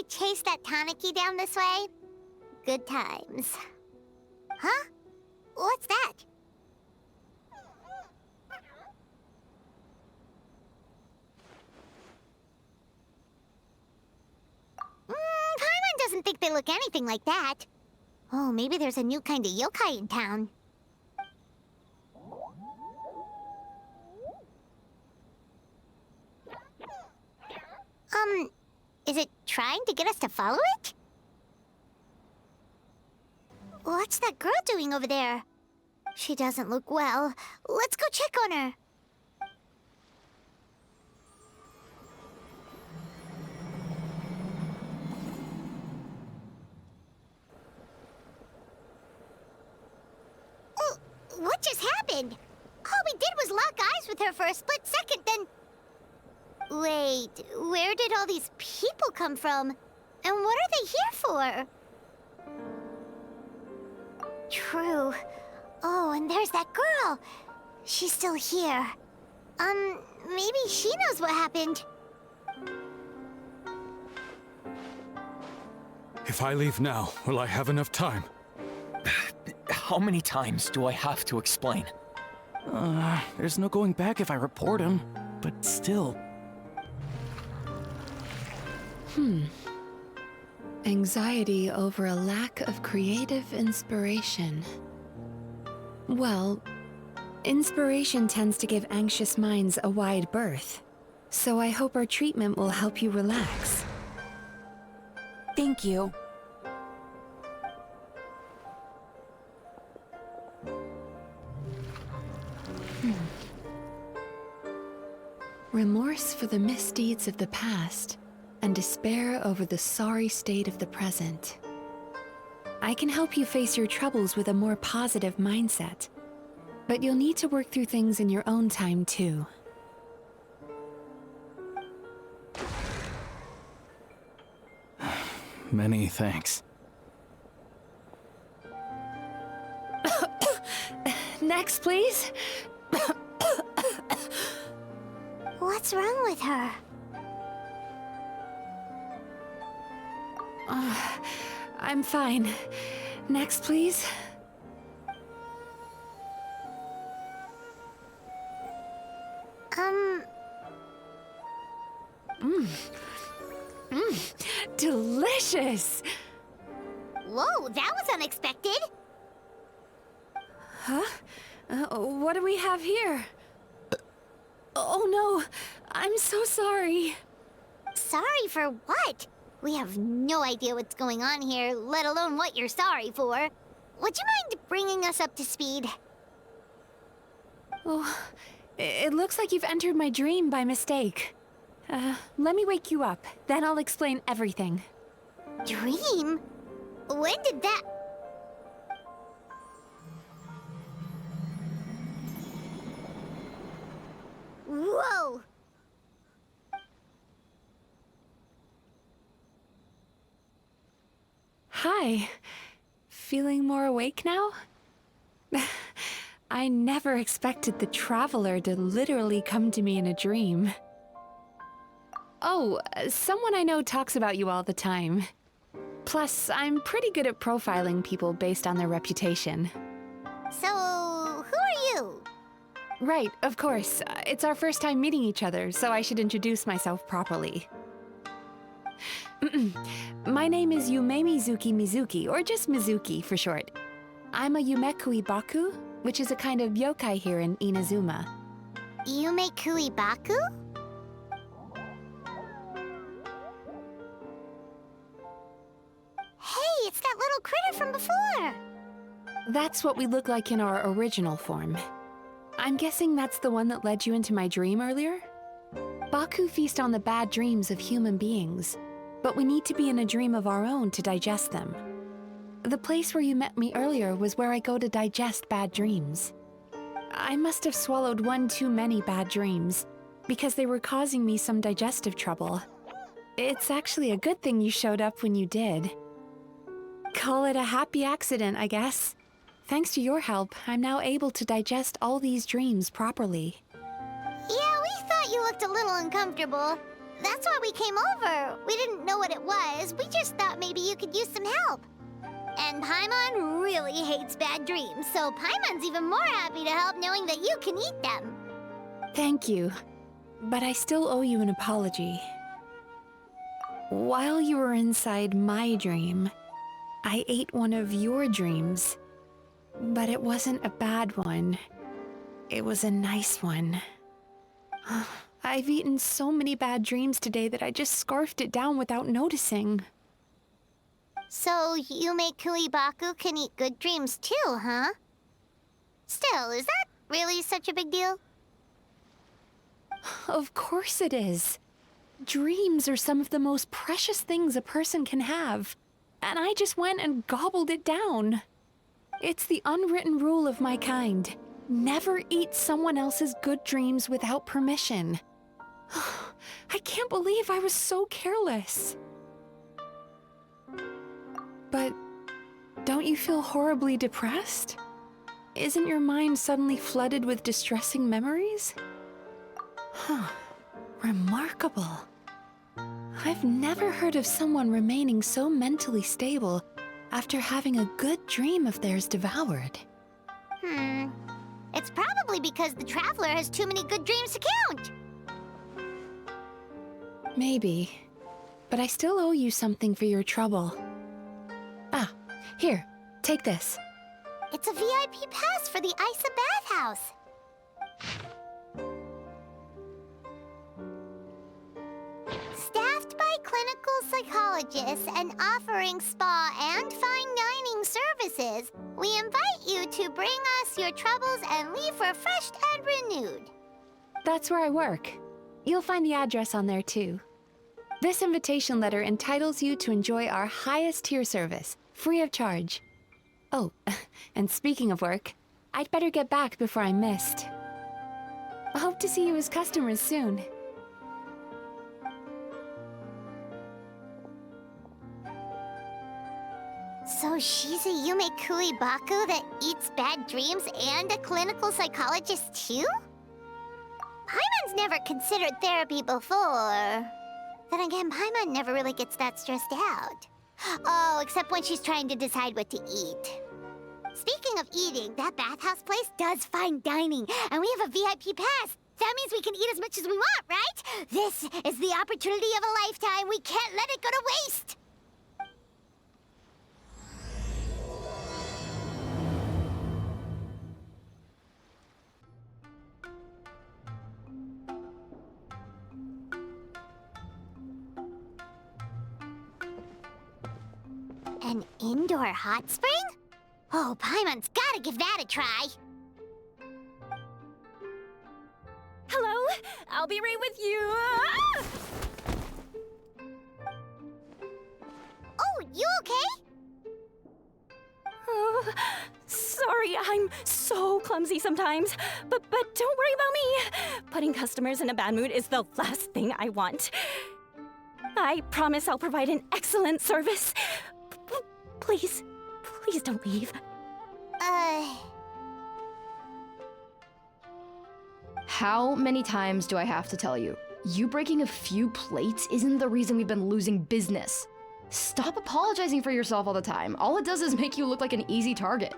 chase that Tanuki down this way? Good times. Huh? What's that? Paimon doesn't think they look anything like that. Oh, maybe there's a new kind of yokai in town. Is it trying to get us to follow it? What's that girl doing over there? She doesn't look well. Let's go check on her. Oh, what just happened? All we did was lock eyes with her for a split second, then... Wait, where did all these people come from? And what are they here for? True. Oh, and there's that girl. She's still here. Maybe she knows what happened. If I leave now, will I have enough time? How many times do I have to explain? There's no going back if I report him, but still. Anxiety over a lack of creative inspiration. Well, inspiration tends to give anxious minds a wide berth. So I hope our treatment will help you relax. Thank you. Remorse for the misdeeds of the past, and despair over the sorry state of the present. I can help you face your troubles with a more positive mindset, but you'll need to work through things in your own time too. Many thanks. Next, please. What's wrong with her? I'm fine. Next, please. Delicious! Whoa, that was unexpected. Huh? What do we have here? Oh no, I'm so sorry. Sorry for what? We have no idea what's going on here, let alone what you're sorry for. Would you mind bringing us up to speed? Oh, it looks like you've entered my dream by mistake. Let me wake you up, then I'll explain everything. Dream? When did that... Whoa! Hi. Feeling more awake now? I never expected the Traveler to literally come to me in a dream. Oh, someone I know talks about you all the time. Plus, I'm pretty good at profiling people based on their reputation. So, who are you? Right, of course. It's our first time meeting each other, so I should introduce myself properly. My name is Yumemizuki, or just Mizuki for short. I'm a Yumekui Baku, which is a kind of yokai here in Inazuma. Yumekui Baku? Hey, it's that little critter from before! That's what we look like in our original form. I'm guessing that's the one that led you into my dream earlier? Baku feast on the bad dreams of human beings, but we need to be in a dream of our own to digest them. The place where you met me earlier was where I go to digest bad dreams. I must have swallowed one too many bad dreams, because they were causing me some digestive trouble. It's actually a good thing you showed up when you did. Call it a happy accident, I guess. Thanks to your help, I'm now able to digest all these dreams properly. Yeah, we thought you looked a little uncomfortable. That's why we came over. We didn't know what it was. We just thought maybe you could use some help. And Paimon really hates bad dreams, so Paimon's even more happy to help knowing that you can eat them. Thank you, but I still owe you an apology. While you were inside my dream, I ate one of your dreams. But it wasn't a bad one. It was a nice one. I've eaten so many bad dreams today that I just scarfed it down without noticing. So Yumei Baku can eat good dreams too, huh? Still, is that really such a big deal? Of course it is. Dreams are some of the most precious things a person can have. And I just went and gobbled it down. It's the unwritten rule of my kind. Never eat someone else's good dreams without permission. I can't believe I was so careless. But don't you feel horribly depressed? Isn't your mind suddenly flooded with distressing memories? Remarkable. I've never heard of someone remaining so mentally stable after having a good dream of theirs devoured. It's probably because the Traveler has too many good dreams to count. Maybe. But I still owe you something for your trouble. Ah, here, take this. It's a VIP pass for the Isa bathhouse. Staffed by clinical psychologists and offering spa and fine dining services, we invite you to bring us your troubles and leave refreshed and renewed. That's where I work. You'll find the address on there too. This invitation letter entitles you to enjoy our highest tier service, free of charge. Oh, and speaking of work, I'd better get back before I'm missed. I hope to see you as customers soon. So she's a Yumei Baku that eats bad dreams and a clinical psychologist too? Paimon's never considered therapy before. Then again, Paimon never really gets that stressed out. Oh, except when she's trying to decide what to eat. Speaking of eating, that bathhouse place does fine dining, and we have a VIP pass. That means we can eat as much as we want, right? This is the opportunity of a lifetime. We can't let it go to waste. An indoor hot spring? Oh, Paimon's gotta give that a try. Hello, I'll be right with you. Ah! Oh, you okay? Oh, sorry, I'm so clumsy sometimes. But don't worry about me. Putting customers in a bad mood is the last thing I want. I promise I'll provide an excellent service. Please, please don't leave. How many times do I have to tell you? You breaking a few plates isn't the reason we've been losing business. Stop apologizing for yourself all the time. All it does is make you look like an easy target.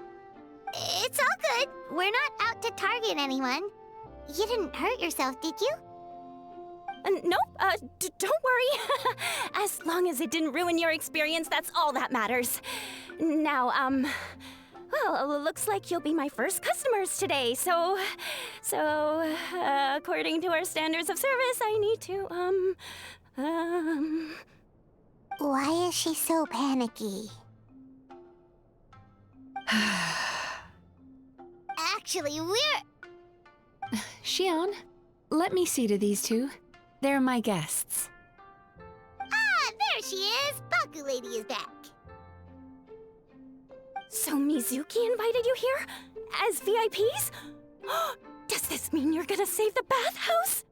It's all good. We're not out to target anyone. You didn't hurt yourself, did you? Nope, don't worry. As long as it didn't ruin your experience, that's all that matters. Now, well, it looks like you'll be my first customers today, so, according to our standards of service, I need to, Why is she so panicky? Actually, we're... Xion, let me see to these two. They're my guests. Ah, there she is! Baku Lady is back. So Mizuki invited you here? As VIPs? Does this mean you're gonna save the bathhouse?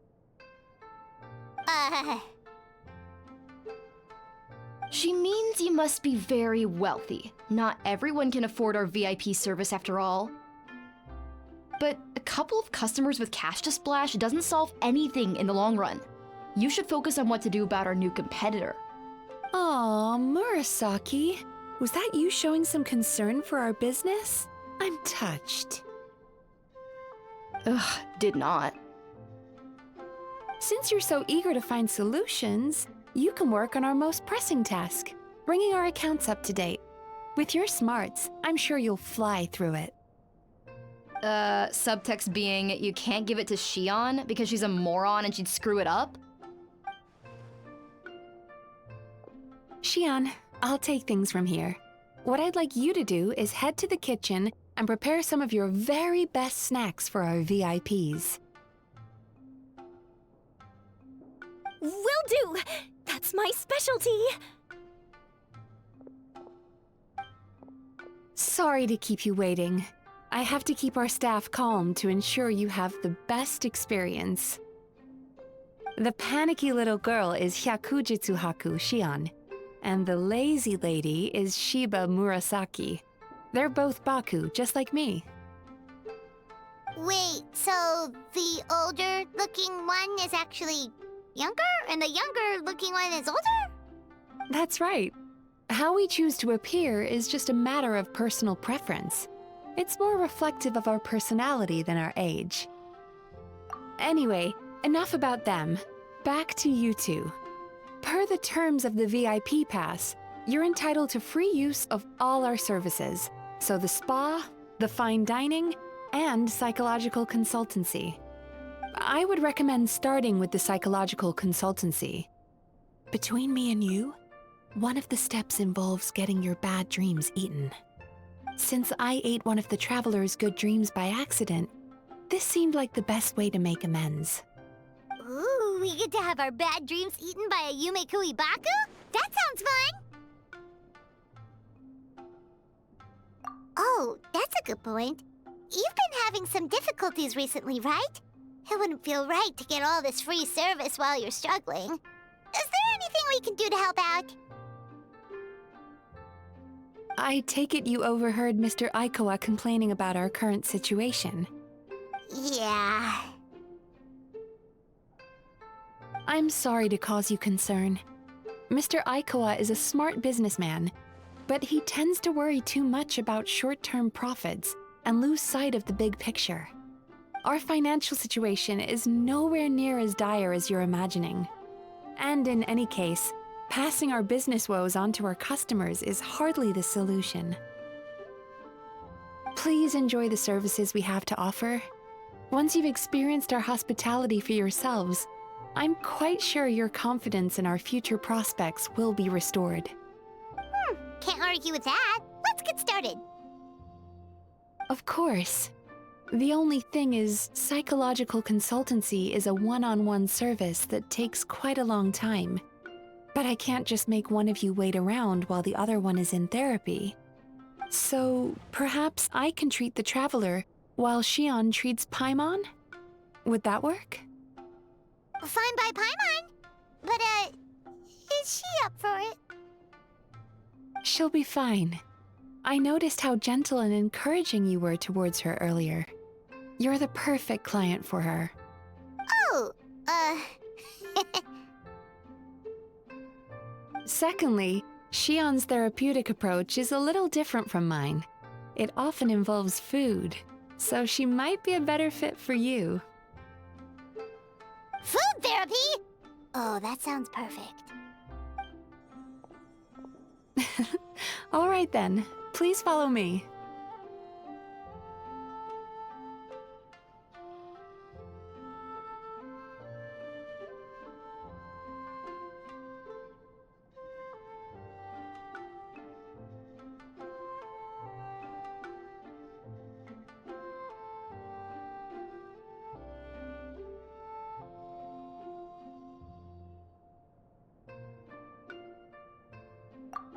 She means you must be very wealthy. Not everyone can afford our VIP service after all. But a couple of customers with cash to splash doesn't solve anything in the long run. You should focus on what to do about our new competitor. Aw, Murasaki. Was that you showing some concern for our business? I'm touched. Ugh, did not. Since you're so eager to find solutions, you can work on our most pressing task, bringing our accounts up to date. With your smarts, I'm sure you'll fly through it. Subtext being, you can't give it to Shion because she's a moron and she'd screw it up? Shion, I'll take things from here. What I'd like you to do is head to the kitchen and prepare some of your very best snacks for our VIPs. Will do! That's my specialty! Sorry to keep you waiting. I have to keep our staff calm to ensure you have the best experience. The panicky little girl is Hyakujitsu Haku Shion, and the lazy lady is Shiba Murasaki. They're both Baku, just like me. Wait, so the older-looking one is actually younger, and the younger-looking one is older? That's right. How we choose to appear is just a matter of personal preference. It's more reflective of our personality than our age. Anyway, enough about them. Back to you two. Per the terms of the VIP pass, you're entitled to free use of all our services. So the spa, the fine dining, and psychological consultancy. I would recommend starting with the psychological consultancy. Between me and you, one of the steps involves getting your bad dreams eaten. Since I ate one of the traveler's good dreams by accident, this seemed like the best way to make amends. Ooh, we get to have our bad dreams eaten by a Yumemizuki Baku? That sounds fun! Oh, that's a good point. You've been having some difficulties recently, right? It wouldn't feel right to get all this free service while you're struggling. Is there anything we can do to help out? I take it you overheard Mr. Aikawa complaining about our current situation. Yeah. I'm sorry to cause you concern. Mr. Aikawa is a smart businessman, but he tends to worry too much about short-term profits and lose sight of the big picture. Our financial situation is nowhere near as dire as you're imagining. And in any case, passing our business woes on to our customers is hardly the solution. Please enjoy the services we have to offer. Once you've experienced our hospitality for yourselves, I'm quite sure your confidence in our future prospects will be restored. Can't argue with that. Let's get started. Of course. The only thing is, psychological consultancy is a one-on-one service that takes quite a long time. But I can't just make one of you wait around while the other one is in therapy. So, perhaps I can treat the traveler while Shion treats Paimon? Would that work? Fine by Paimon. But, is she up for it? She'll be fine. I noticed how gentle and encouraging you were towards her earlier. You're the perfect client for her. Oh, Secondly, Shion's therapeutic approach is a little different from mine. It often involves food, so she might be a better fit for you. food therapy? Oh, that sounds perfect. All right then, please follow me.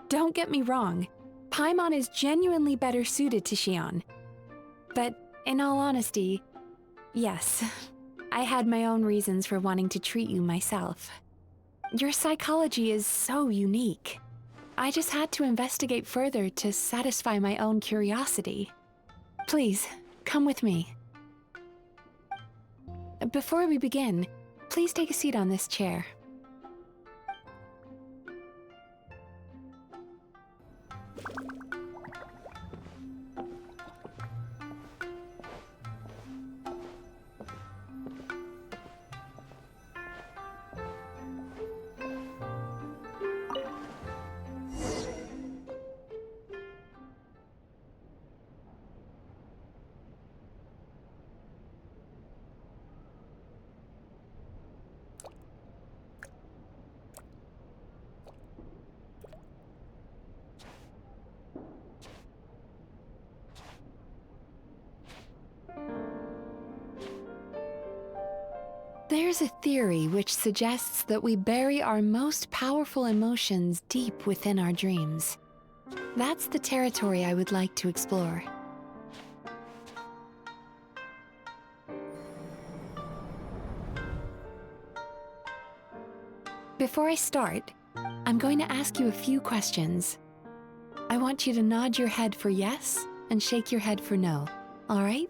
Don't get me wrong, Paimon is genuinely better suited to Shion. But in all honesty, yes, I had my own reasons for wanting to treat you myself. Your psychology is so unique. I just had to investigate further to satisfy my own curiosity. Please, come with me. Before we begin, Please take a seat on this chair. There's a theory which suggests that we bury our most powerful emotions deep within our dreams. That's the territory I would like to explore. Before I start, I'm going to ask you a few questions. I want you to nod your head for yes and shake your head for no, all right?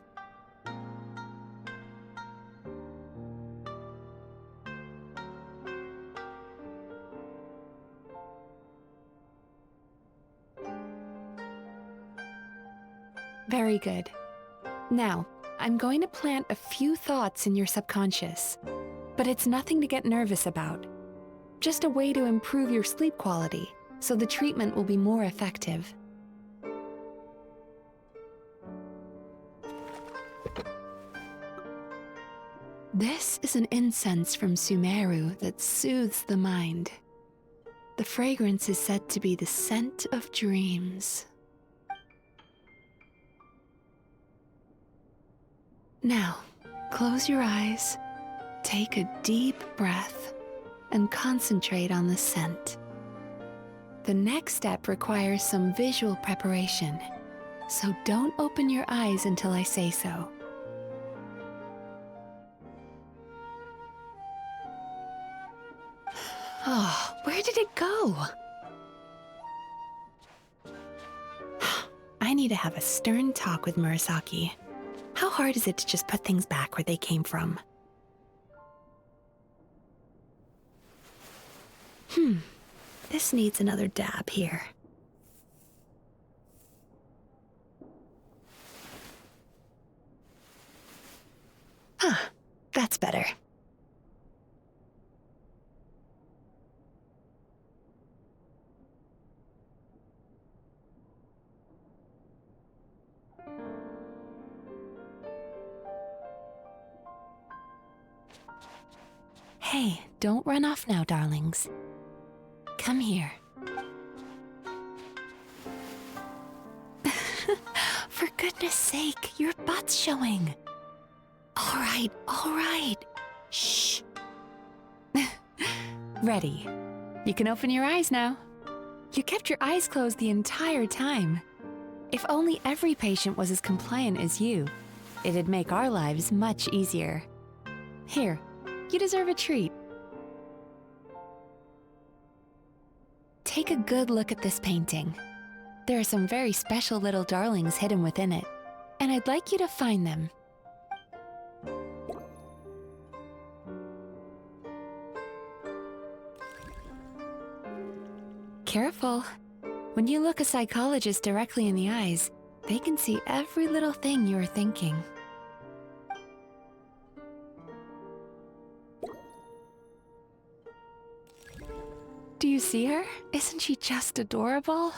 Very good. Now, I'm going to plant a few thoughts in your subconscious, but it's nothing to get nervous about. Just a way to improve your sleep quality, so the treatment will be more effective. This is an incense from Sumeru that soothes the mind. The fragrance is said to be the scent of dreams. Now, close your eyes, take a deep breath, and concentrate on the scent. The next step requires some visual preparation, so don't open your eyes until I say so. Oh, where did it go? I need to have a stern talk with Murasaki. How hard is it to just put things back where they came from? This needs another dab here. That's better. Hey, don't run off now, darlings. Come here. For goodness sake, your butt's showing. All right. Shh. Ready. You can open your eyes now. You kept your eyes closed the entire time. If only every patient was as compliant as you, it'd make our lives much easier. Here, you deserve a treat. Take a good look at this painting. There are some very special little darlings hidden within it, and I'd like you to find them. Careful. When you look a psychologist directly in the eyes, they can see every little thing you're thinking. Do you see her? Isn't she just adorable?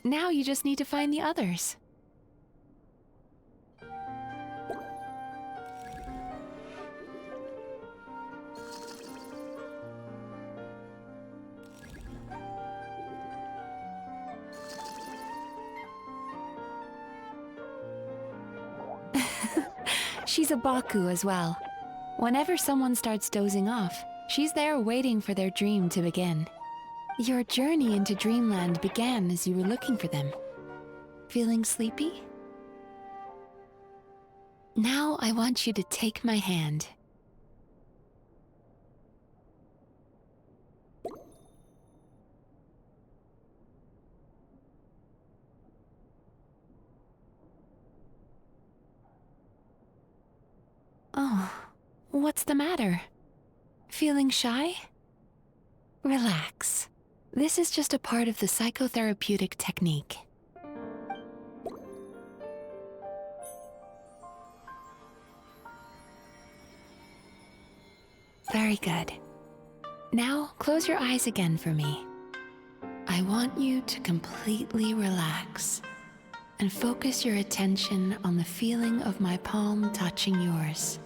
Now you just need to find the others. She's a Baku as well. Whenever someone starts dozing off, she's there waiting for their dream to begin. Your journey into Dreamland began as you were looking for them. Feeling sleepy? Now I want you to take my hand. Oh, what's the matter? Feeling shy? Relax. This is just a part of the psychotherapeutic technique. Very good. Now, close your eyes again for me. I want you to completely relax and focus your attention on the feeling of my palm touching yours.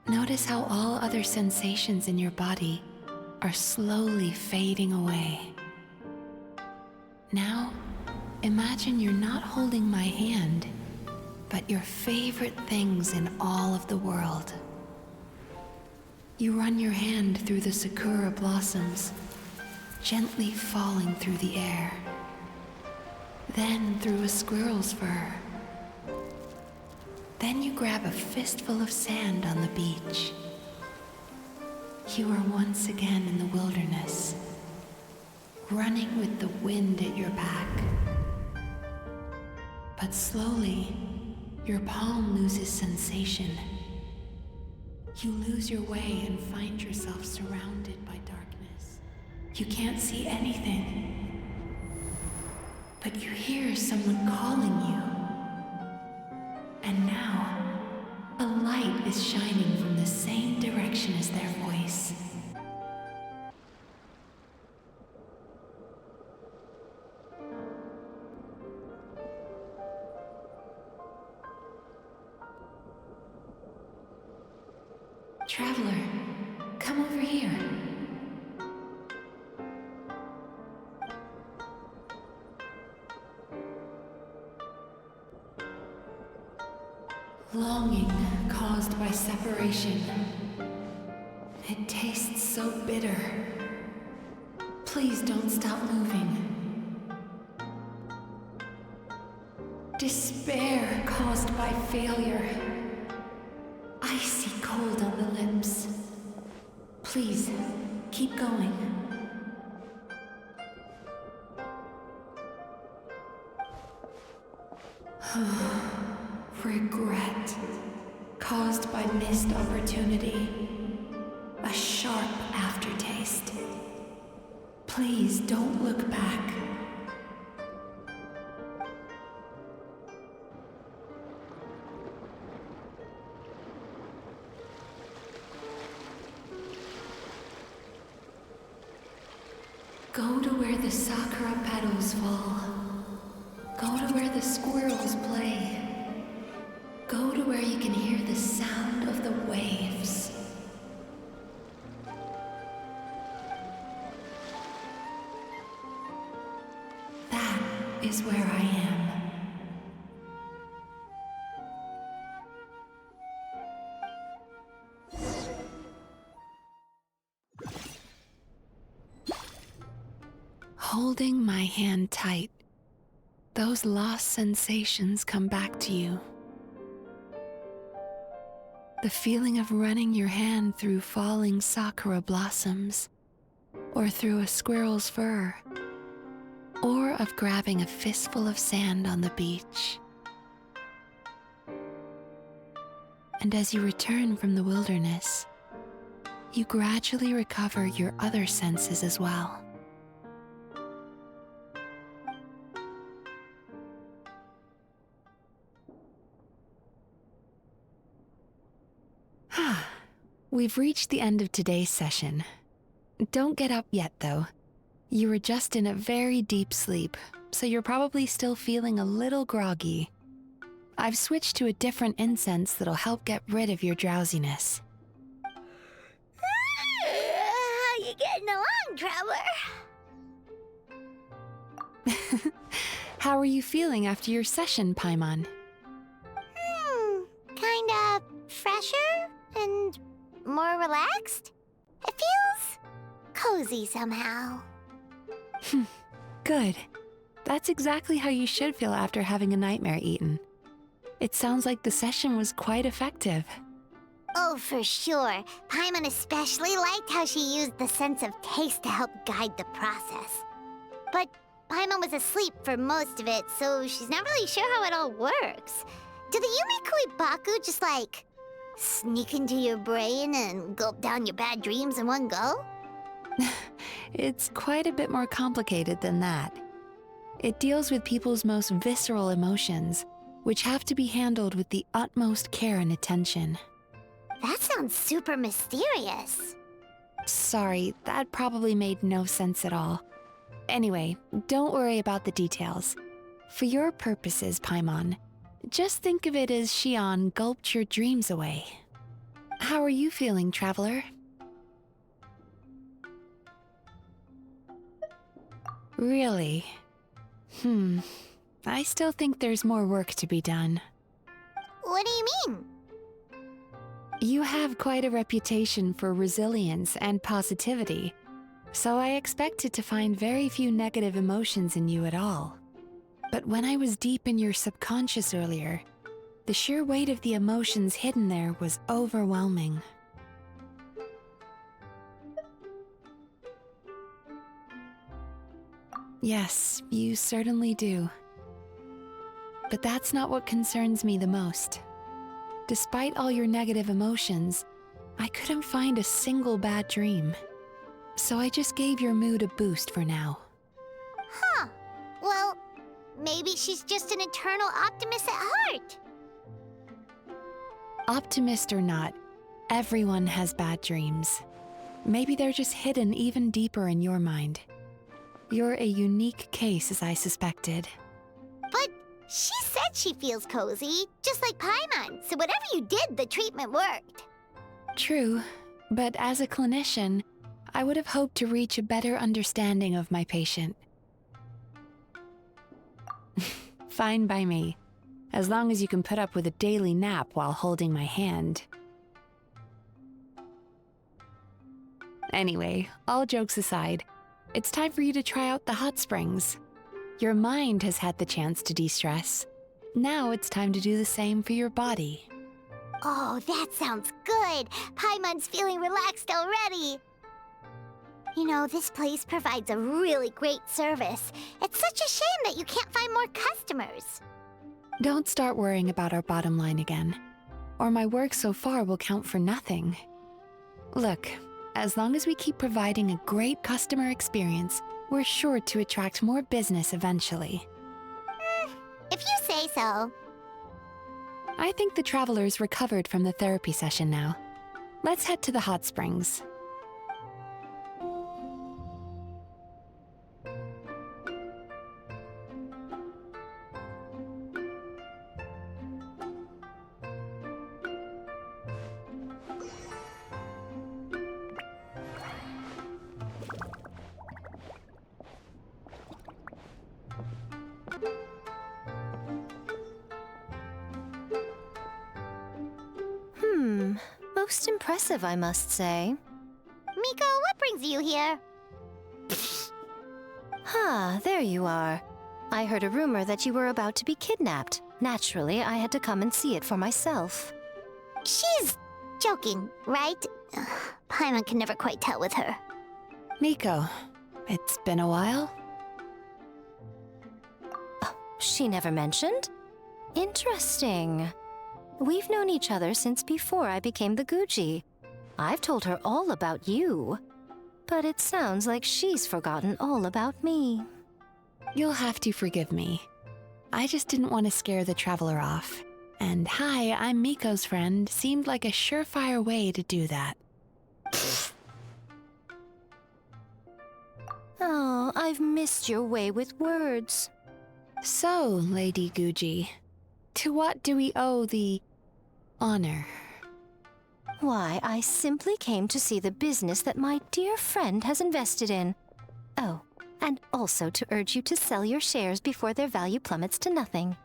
Notice how all other sensations in your body are slowly fading away. Now, imagine you're not holding my hand, but your favorite things in all of the world. You run your hand through the sakura blossoms, gently falling through the air. Then through a squirrel's fur. Then you grab a fistful of sand on the beach. You are once again in the wilderness, running with the wind at your back. But slowly, your palm loses sensation. You lose your way and find yourself surrounded by darkness. You can't see anything, but you hear someone calling you. And now, a light is shining from the same direction as their voice. Traveler, come over here. Longing caused by separation. It tastes so bitter. Please don't stop moving. Despair caused by failure. Icy cold on the lips. Please, keep going. Regret caused by missed opportunity. A sharp aftertaste. Please don't look back. Go to where the sakura petals fall. Go to where the squirrels play. Go to where you can hear the sound of the waves. That is where I am. Holding my hand tight, those lost sensations come back to you. The feeling of running your hand through falling sakura blossoms, or through a squirrel's fur, or of grabbing a fistful of sand on the beach. And as you return from the wilderness, you gradually recover your other senses as well. We've reached the end of today's session. Don't get up yet, though. You were just in a very deep sleep, so you're probably still feeling a little groggy. I've switched to a different incense that'll help get rid of your drowsiness. How you getting along, Traveler? How are you feeling after your session, Paimon? Kinda fresher and more relaxed? It feels cozy somehow. Good. That's exactly how you should feel after having a nightmare eaten. It sounds like the session was quite effective. Oh, for sure. Paimon especially liked how she used the sense of taste to help guide the process. But Paimon was asleep for most of it, so she's not really sure how it all works. Did the Yumikui Baku just, like, Sneak into your brain and gulp down your bad dreams in one go? It's quite a bit more complicated than that. It deals with people's most visceral emotions, which have to be handled with the utmost care and attention. That sounds super mysterious. Sorry, that probably made no sense at all. Anyway, don't worry about the details. For your purposes, Paimon, just think of it as Xion gulped your dreams away. How are you feeling, Traveler? Really? I still think there's more work to be done. What do you mean? You have quite a reputation for resilience and positivity, so I expected to find very few negative emotions in you at all. But when I was deep in your subconscious earlier, the sheer weight of the emotions hidden there was overwhelming. Yes, you certainly do. But that's not what concerns me the most. Despite all your negative emotions, I couldn't find a single bad dream. So I just gave your mood a boost for now. Huh. Well, maybe she's just an eternal optimist at heart. Optimist or not, everyone has bad dreams. Maybe they're just hidden even deeper in your mind. You're a unique case, as I suspected. But she said she feels cozy, just like Paimon, so whatever you did, the treatment worked. True, but as a clinician, I would have hoped to reach a better understanding of my patient. Fine by me, as long as you can put up with a daily nap while holding my hand. Anyway, all jokes aside, it's time for you to try out the hot springs. Your mind has had the chance to de-stress. Now it's time to do the same for your body. Oh, that sounds good. Paimon's feeling relaxed already. You know, this place provides a really great service. It's such a shame that you can't find more customers. Don't start worrying about our bottom line again, or my work so far will count for nothing. Look, as long as we keep providing a great customer experience, we're sure to attract more business eventually. If you say so. I think the traveler's recovered from the therapy session now. Let's head to the hot springs. Most impressive, I must say. Miko, what brings you here? There you are. I heard a rumor that you were about to be kidnapped. Naturally, I had to come and see it for myself. She's joking, right? Paimon can never quite tell with her. Miko, it's been a while? She never mentioned? Interesting. We've known each other since before I became the Guji. I've told her all about you. But it sounds like she's forgotten all about me. You'll have to forgive me. I just didn't want to scare the traveler off. And hi, I'm Miko's friend seemed like a surefire way to do that. Oh, I've missed your way with words. So, Lady Guji, to what do we owe the honor? Why, I simply came to see the business that my dear friend has invested in. Oh, and also to urge you to sell your shares before their value plummets to nothing.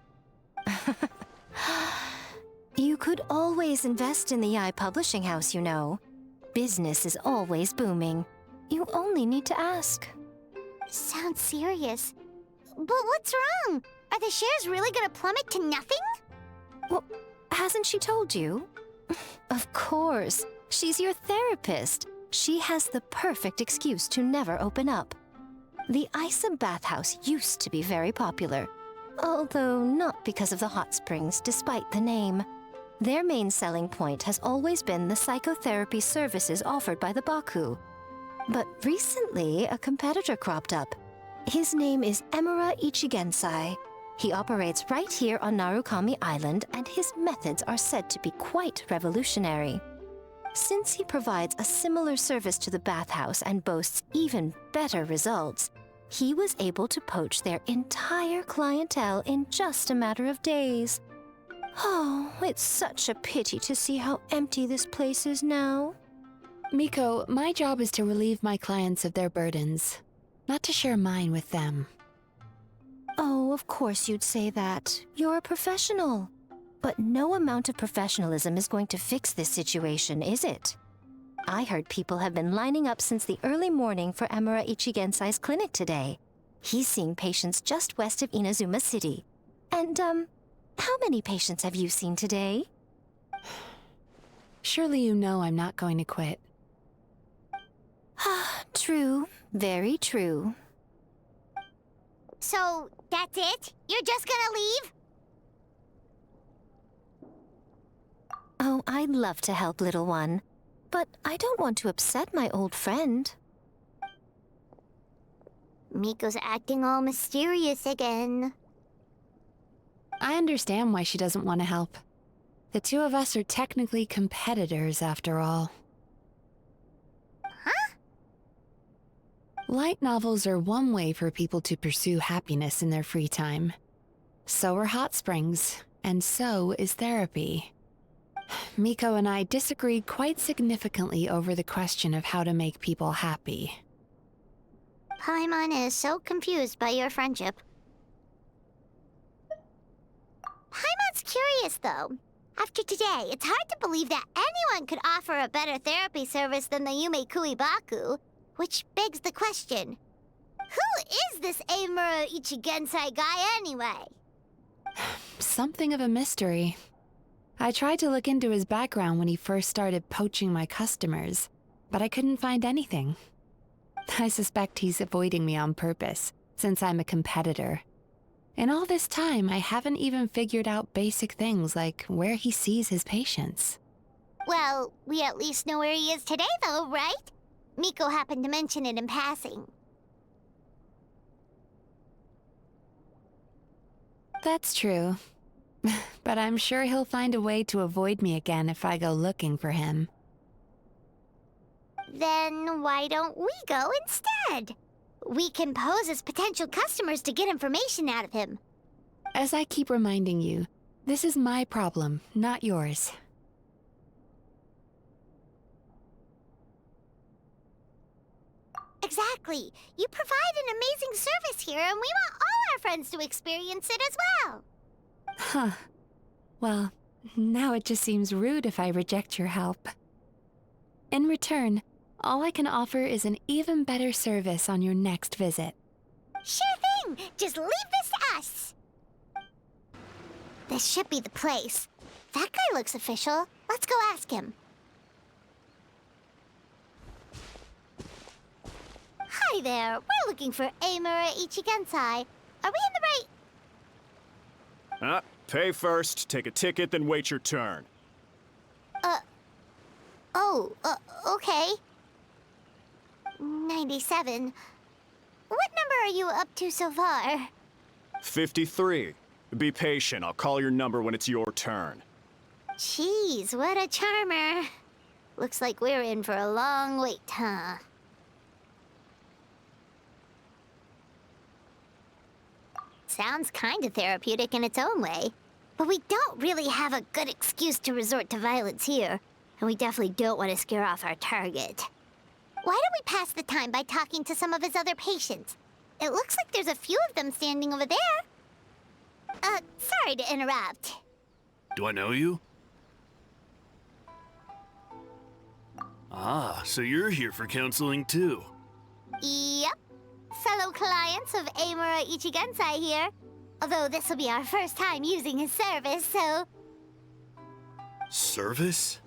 You could always invest in the Yi Publishing House, you know. Business is always booming. You only need to ask. Sounds serious. But what's wrong? Are the shares really gonna plummet to nothing? Well, hasn't she told you? Of course. She's your therapist. She has the perfect excuse to never open up. The Isa bathhouse used to be very popular. Although not because of the hot springs, despite the name. Their main selling point has always been the psychotherapy services offered by the Baku. But recently, a competitor cropped up. His name is Emura Ichigensai. He operates right here on Narukami Island, and his methods are said to be quite revolutionary. Since he provides a similar service to the bathhouse and boasts even better results, he was able to poach their entire clientele in just a matter of days. Oh, it's such a pity to see how empty this place is now. Miko, my job is to relieve my clients of their burdens, not to share mine with them. Oh, of course you'd say that. You're a professional. But no amount of professionalism is going to fix this situation, is it? I heard people have been lining up since the early morning for Emura Ichigensai's clinic today. He's seeing patients just west of Inazuma City. And, how many patients have you seen today? Surely you know I'm not going to quit. True. Very true. So, that's it? You're just gonna leave? Oh, I'd love to help, little one. But I don't want to upset my old friend. Miko's acting all mysterious again. I understand why she doesn't want to help. The two of us are technically competitors, after all. Huh? Light novels are one way for people to pursue happiness in their free time. So are hot springs, and so is therapy. Miko and I disagreed quite significantly over the question of how to make people happy. Paimon is so confused by your friendship. Paimon's curious, though. After today, it's hard to believe that anyone could offer a better therapy service than the Yumemizukui Baku, which begs the question, who is this Emura Ichigensai guy anyway? Something of a mystery. I tried to look into his background when he first started poaching my customers, but I couldn't find anything. I suspect he's avoiding me on purpose, since I'm a competitor. In all this time, I haven't even figured out basic things like where he sees his patients. Well, we at least know where he is today, though, right? Miko happened to mention it in passing. That's true. But I'm sure he'll find a way to avoid me again if I go looking for him. Then why don't we go instead? We can pose as potential customers to get information out of him. As I keep reminding you, this is my problem, not yours. Exactly. You provide an amazing service here, and we want all our friends to experience it as well. Huh. Well, now it just seems rude if I reject your help. In return, all I can offer is an even better service on your next visit. Sure thing! Just leave this to us! This should be the place. That guy looks official. Let's go ask him. Hi there. We're looking for Emura Ichigensai. Are we in the right... Pay first, take a ticket, then wait your turn. Okay. 97. What number are you up to so far? 53. Be patient, I'll call your number when it's your turn. Jeez, what a charmer. Looks like we're in for a long wait, huh? Sounds kind of therapeutic in its own way. But we don't really have a good excuse to resort to violence here. And we definitely don't want to scare off our target. Why don't we pass the time by talking to some of his other patients? It looks like there's a few of them standing over there. Sorry to interrupt. Do I know you? Ah, so you're here for counseling too. Yep. Fellow clients of Emura Ichigensai here. Although this will be our first time using his service, so... Service?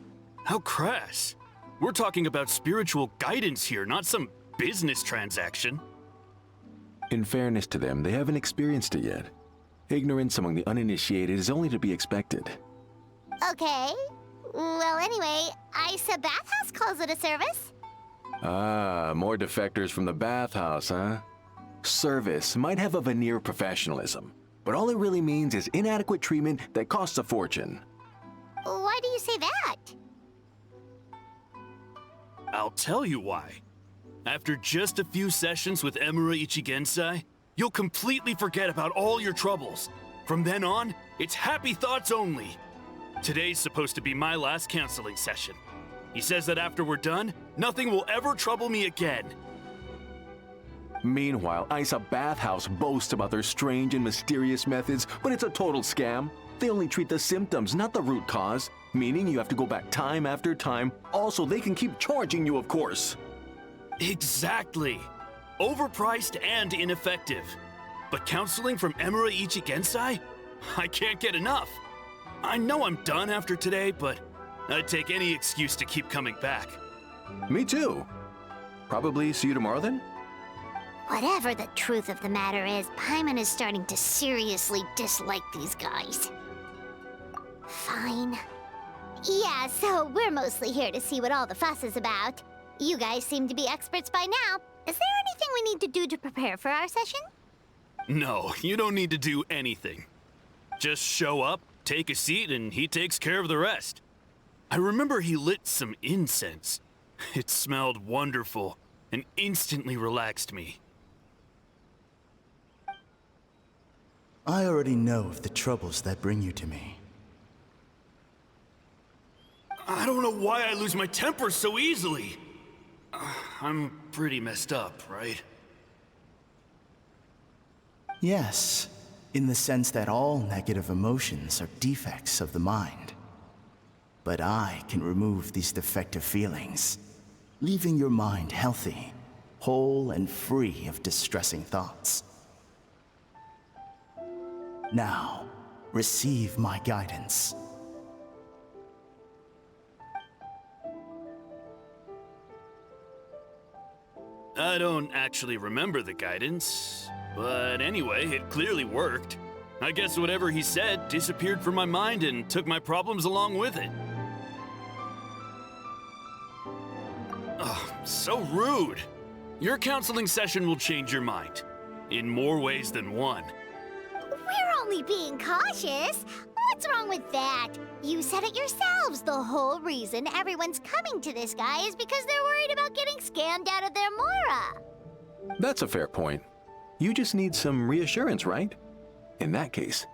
How crass. We're talking about spiritual guidance here, not some business transaction. In fairness to them, they haven't experienced it yet. Ignorance among the uninitiated is only to be expected. Okay. Well, anyway, Isa Bathhouse calls it a service. Ah, more defectors from the bathhouse, huh? Service might have a veneer of professionalism, but all it really means is inadequate treatment that costs a fortune. Why do you say that? I'll tell you why. After just a few sessions with Emura Ichigensai, you'll completely forget about all your troubles. From then on, it's happy thoughts only. Today's supposed to be my last counseling session. He says that after we're done, nothing will ever trouble me again. Meanwhile, Isa Bathhouse boasts about their strange and mysterious methods, but it's a total scam. They only treat the symptoms, not the root cause, meaning you have to go back time after time. Also, they can keep charging you, of course. Exactly. Overpriced and ineffective. But counseling from Emura Ichigensai? I can't get enough. I know I'm done after today, but I'd take any excuse to keep coming back. Me too. Probably see you tomorrow then? Whatever the truth of the matter is, Paimon is starting to seriously dislike these guys. Fine. Yeah, so we're mostly here to see what all the fuss is about. You guys seem to be experts by now. Is there anything we need to do to prepare for our session? No, you don't need to do anything. Just show up, take a seat, and he takes care of the rest. I remember he lit some incense. It smelled wonderful and instantly relaxed me. I already know of the troubles that bring you to me. I don't know why I lose my temper so easily. I'm pretty messed up, right? Yes, in the sense that all negative emotions are defects of the mind. But I can remove these defective feelings, leaving your mind healthy, whole and free of distressing thoughts. Now, receive my guidance. I don't actually remember the guidance, but anyway, it clearly worked. I guess whatever he said disappeared from my mind and took my problems along with it. Oh, so rude. Your counseling session will change your mind. In more ways than one. We're only being cautious. What's wrong with that? You said it yourselves. The whole reason everyone's coming to this guy is because they're worried about getting scammed out of their Mora. That's a fair point. You just need some reassurance, right? In that case,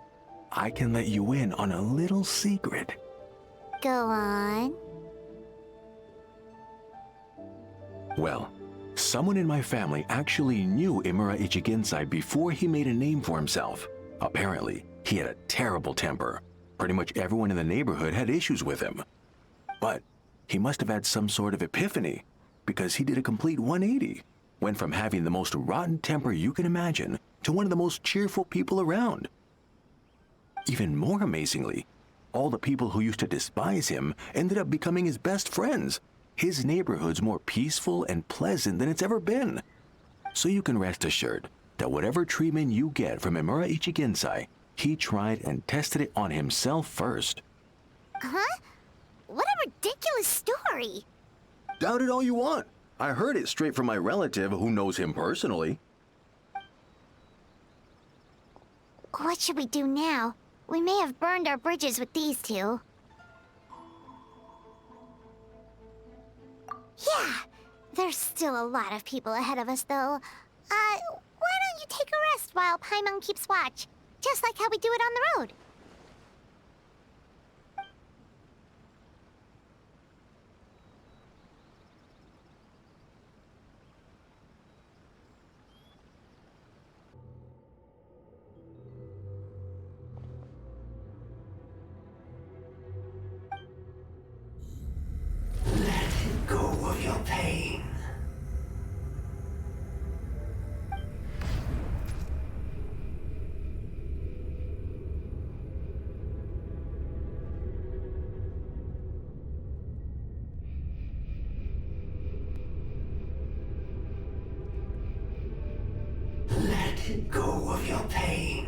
I can let you in on a little secret. Go on. Well, someone in my family actually knew Emura Ichigensai before he made a name for himself. Apparently, he had a terrible temper. Pretty much everyone in the neighborhood had issues with him. But he must have had some sort of epiphany, because he did a complete 180. Went from having the most rotten temper you can imagine to one of the most cheerful people around. Even more amazingly, all the people who used to despise him ended up becoming his best friends. His neighborhood's more peaceful and pleasant than it's ever been. So you can rest assured that whatever treatment you get from Emura Ichigensai, he tried and tested it on himself first. Huh? What a ridiculous story. Doubt it all you want. I heard it straight from my relative who knows him personally. What should we do now? We may have burned our bridges with these two. Yeah, there's still a lot of people ahead of us, though. Why don't you take a rest while Paimon keeps watch? Just like how we do it on the road. Let go of your pain. Let go of your pain.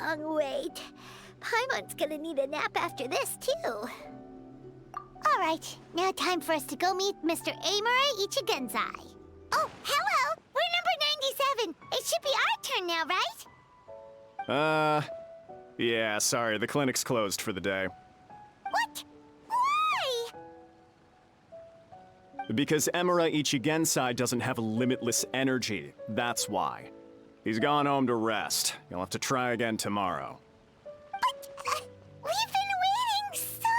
long wait. Paimon's gonna need a nap after this, too. Alright, now time for us to go meet Mr. Amura Ichigenzai. Oh, hello! We're number 97! It should be our turn now, right? Yeah, sorry, the clinic's closed for the day. What? Why? Because Emura Ichigensai doesn't have limitless energy, that's why. He's gone home to rest. You'll have to try again tomorrow. But, we've been waiting so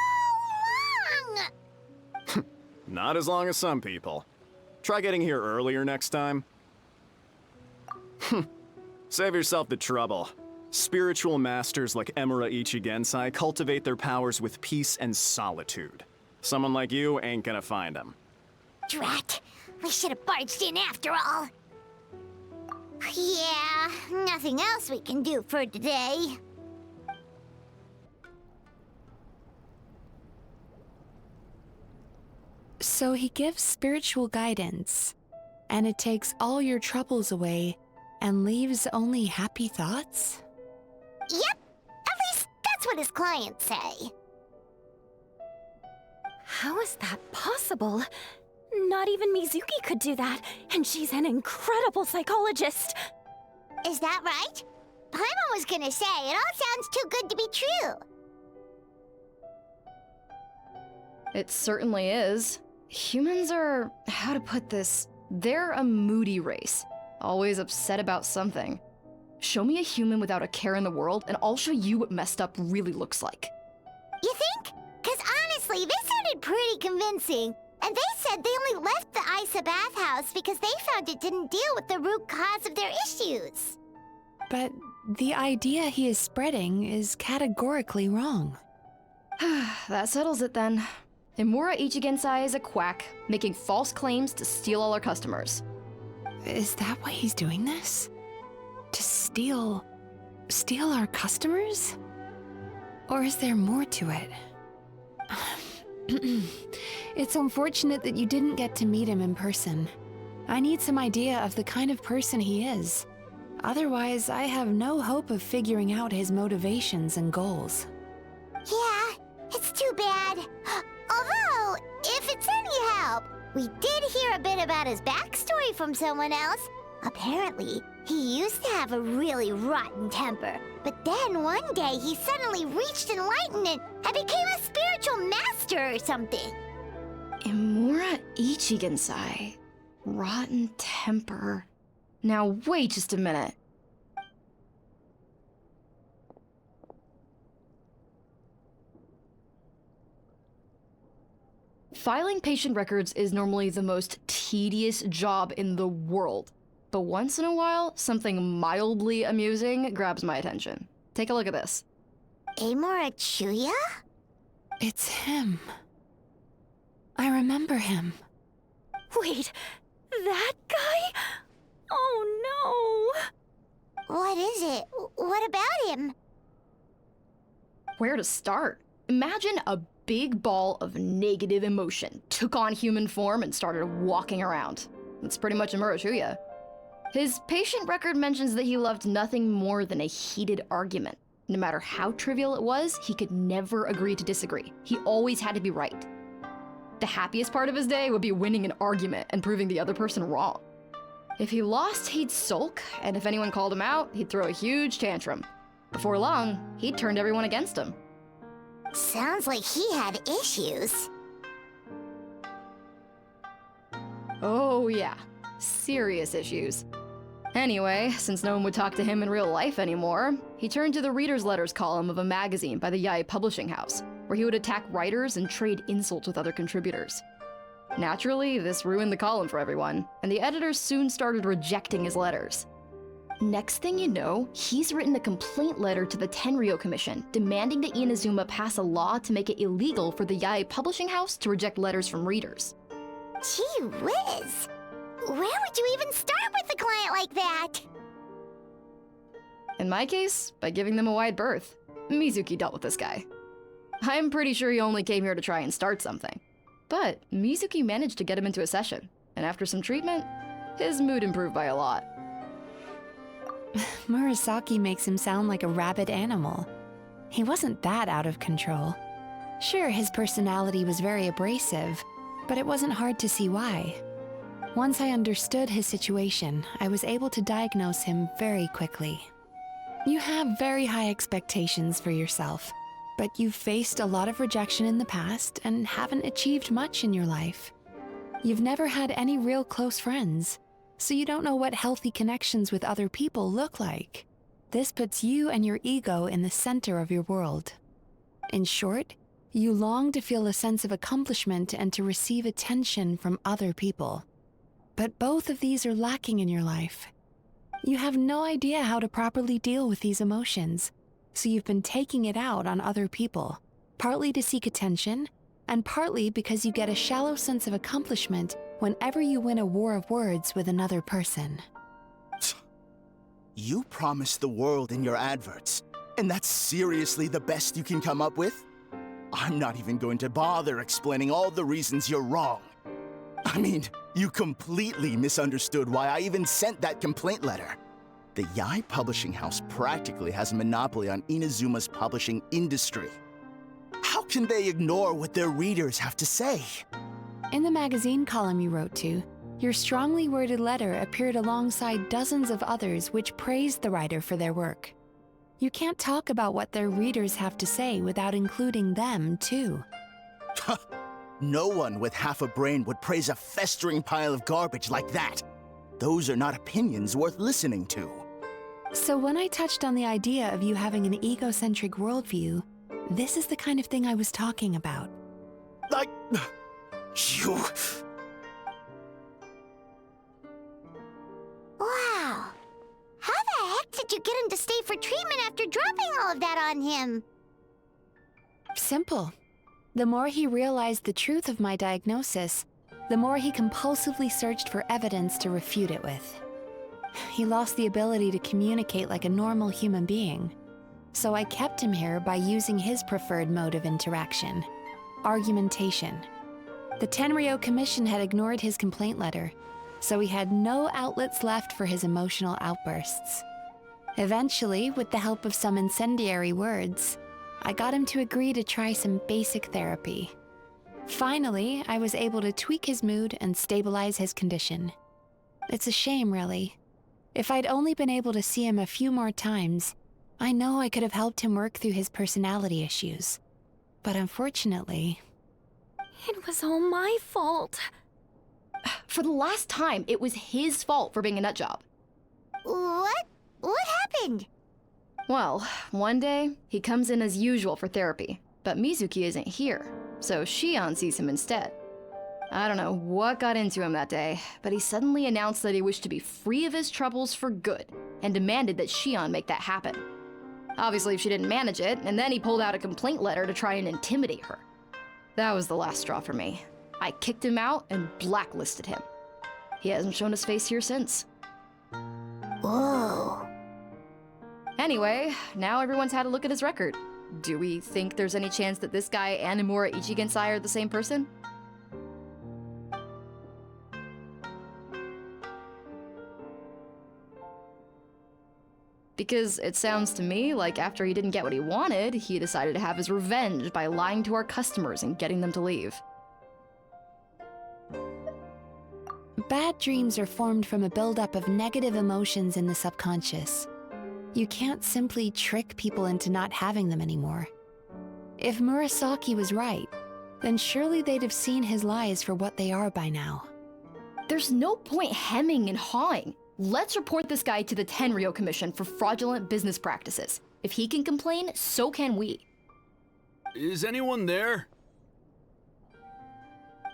long! Not as long as some people. Try getting here earlier next time. Save yourself the trouble. Spiritual masters like Emura Ichigensai cultivate their powers with peace and solitude. Someone like you ain't gonna find them. Drat! We should have barged in after all. Yeah, nothing else we can do for today. So he gives spiritual guidance, and it takes all your troubles away and leaves only happy thoughts? Yep, at least that's what his clients say. How is that possible? Not even Mizuki could do that, and she's an incredible psychologist. Is that right? Paimon was gonna say, it all sounds too good to be true. It certainly is. Humans are, how to put this, they're a moody race. Always upset about something. Show me a human without a care in the world, and I'll show you what messed up really looks like. You think? Cause honestly, this sounded pretty convincing. And they said they only left the Isa bathhouse because they found it didn't deal with the root cause of their issues. But the idea he is spreading is categorically wrong. That settles it then. Emura Ichigensai is a quack, making false claims to steal all our customers. Is that why he's doing this? To steal our customers? Or is there more to it? It's unfortunate that you didn't get to meet him in person. I need some idea of the kind of person he is. Otherwise, I have no hope of figuring out his motivations and goals. Yeah, it's too bad. Although, if it's any help, we did hear a bit about his backstory from someone else. Apparently, he used to have a really rotten temper, but then one day he suddenly reached enlightenment and became a spiritual master or something. Emura Ichigensai. Rotten temper. Now wait just a minute. Filing patient records is normally the most tedious job in the world. But once in a while, something mildly amusing grabs my attention. Take a look at this. Amura Chuya? It's him. I remember him. Wait, that guy? Oh no! What is it? What about him? Where to start? Imagine a big ball of negative emotion took on human form and started walking around. That's pretty much Emura Chuya. His patient record mentions that he loved nothing more than a heated argument. No matter how trivial it was, he could never agree to disagree. He always had to be right. The happiest part of his day would be winning an argument and proving the other person wrong. If he lost, he'd sulk, and if anyone called him out, he'd throw a huge tantrum. Before long, he'd turned everyone against him. Sounds like he had issues. Oh yeah, serious issues. Anyway, since no one would talk to him in real life anymore, he turned to the reader's letters column of a magazine by the Yae publishing house, where he would attack writers and trade insults with other contributors. Naturally, this ruined the column for everyone, and the editors soon started rejecting his letters. Next thing you know, he's written a complaint letter to the Tenryo Commission, demanding that Inazuma pass a law to make it illegal for the Yae publishing house to reject letters from readers. Gee whiz! Where would you even start with a client like that? In my case, by giving them a wide berth. Mizuki dealt with this guy. I'm pretty sure he only came here to try and start something. But Mizuki managed to get him into a session, and after some treatment, his mood improved by a lot. Murasaki makes him sound like a rabid animal. He wasn't that out of control. Sure, his personality was very abrasive, but it wasn't hard to see why. Once I understood his situation, I was able to diagnose him very quickly. You have very high expectations for yourself, but you've faced a lot of rejection in the past and haven't achieved much in your life. You've never had any real close friends, so you don't know what healthy connections with other people look like. This puts you and your ego in the center of your world. In short, you long to feel a sense of accomplishment and to receive attention from other people. But both of these are lacking in your life. You have no idea how to properly deal with these emotions, so you've been taking it out on other people, partly to seek attention, and partly because you get a shallow sense of accomplishment whenever you win a war of words with another person. You promised the world in your adverts, and that's seriously the best you can come up with? I'm not even going to bother explaining all the reasons you're wrong. I mean, you completely misunderstood why I even sent that complaint letter. The Yae publishing house practically has a monopoly on Inazuma's publishing industry. How can they ignore what their readers have to say? In the magazine column you wrote to, your strongly worded letter appeared alongside dozens of others which praised the writer for their work. You can't talk about what their readers have to say without including them, too. No one with half a brain would praise a festering pile of garbage like that. Those are not opinions worth listening to. So when I touched on the idea of you having an egocentric worldview, this is the kind of thing I was talking about. You... Wow. How the heck did you get him to stay for treatment after dropping all of that on him? Simple. The more he realized the truth of my diagnosis, the more he compulsively searched for evidence to refute it with. He lost the ability to communicate like a normal human being. So I kept him here by using his preferred mode of interaction, argumentation. The Tenryo Commission had ignored his complaint letter, so he had no outlets left for his emotional outbursts. Eventually, with the help of some incendiary words, I got him to agree to try some basic therapy. Finally, I was able to tweak his mood and stabilize his condition. It's a shame, really. If I'd only been able to see him a few more times, I know I could have helped him work through his personality issues. But unfortunately... It was all my fault. For the last time, it was his fault for being a nutjob. What? What happened? Well, one day, he comes in as usual for therapy, but Mizuki isn't here, so Shion sees him instead. I don't know what got into him that day, but he suddenly announced that he wished to be free of his troubles for good, and demanded that Shion make that happen. Obviously, she didn't manage it, and then he pulled out a complaint letter to try and intimidate her. That was the last straw for me. I kicked him out and blacklisted him. He hasn't shown his face here since. Whoa. Anyway, now everyone's had a look at his record. Do we think there's any chance that this guy and Imura Ichigensai are the same person? Because it sounds to me like after he didn't get what he wanted, he decided to have his revenge by lying to our customers and getting them to leave. Bad dreams are formed from a buildup of negative emotions in the subconscious. You can't simply trick people into not having them anymore. If Murasaki was right, then surely they'd have seen his lies for what they are by now. There's no point hemming and hawing. Let's report this guy to the Tenryo Commission for fraudulent business practices. If he can complain, so can we. Is anyone there?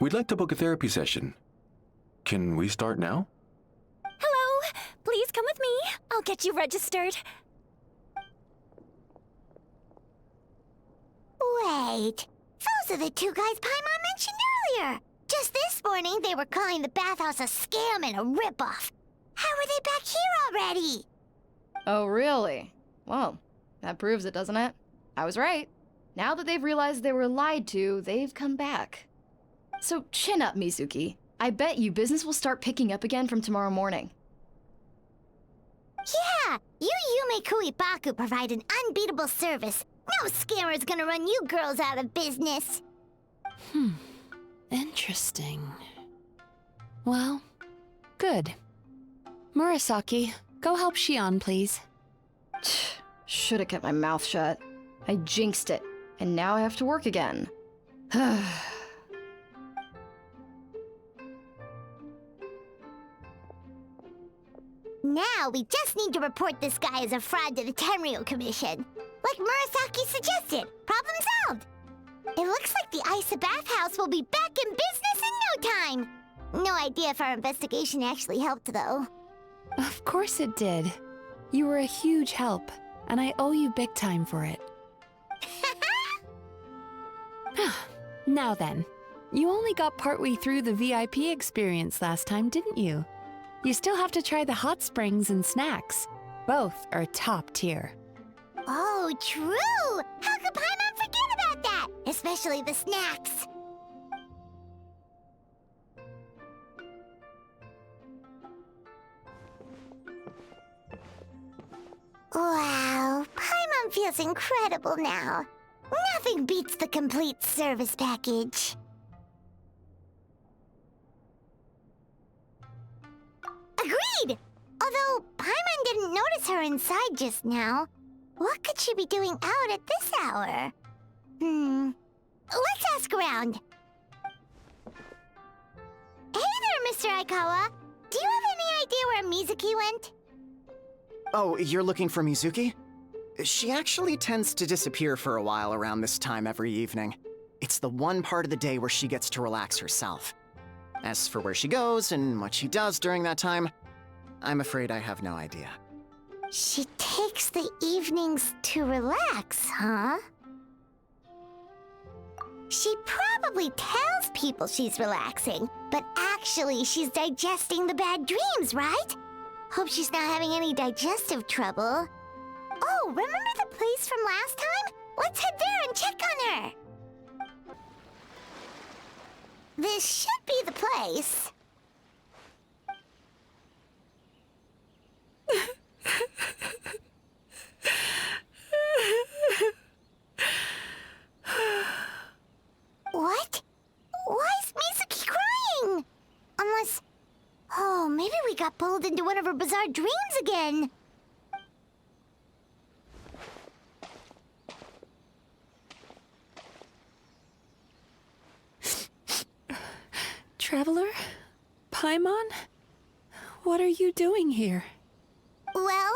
We'd like to book a therapy session. Can we start now? Hello! Please come with me. I'll get you registered. Wait. Those are the two guys Paimon mentioned earlier. Just this morning, they were calling the bathhouse a scam and a ripoff. How are they back here already? Oh, really? Well, that proves it, doesn't it? I was right. Now that they've realized they were lied to, they've come back. So chin up, Mizuki. I bet you business will start picking up again from tomorrow morning. Yeah, you Yumekui Baku provide an unbeatable service. No scammer's gonna run you girls out of business. Interesting. Well, good. Murasaki, go help Shion, please. Should have kept my mouth shut. I jinxed it, and now I have to work again. Now we just need to report this guy as a fraud to the Tenryu Commission. Like Murasaki suggested. Problem solved. It looks like the Isa bathhouse will be back in business in no time. No idea if our investigation actually helped, though. Of course it did. You were a huge help, and I owe you big time for it. Now then, you only got partway through the VIP experience last time, didn't you? You still have to try the hot springs and snacks. Both are top tier. Oh, true! How could Paimon forget about that? Especially the snacks. Wow, Paimon feels incredible now. Nothing beats the complete service package. Agreed! Although Paimon didn't notice her inside just now. What could she be doing out at this hour? Let's ask around. Hey there, Mr. Aikawa. Do you have any idea where Mizuki went? Oh, you're looking for Mizuki? She actually tends to disappear for a while around this time every evening. It's the one part of the day where she gets to relax herself. As for where she goes and what she does during that time, I'm afraid I have no idea. She takes the evenings to relax, huh? She probably tells people she's relaxing, but actually she's digesting the bad dreams, right? Hope she's not having any digestive trouble. Oh, remember the place from last time? Let's head there and check on her. This should be the place. What? Why is Mizuki crying? Unless... Oh, maybe we got pulled into one of her bizarre dreams again. Traveler? Paimon? What are you doing here? Well,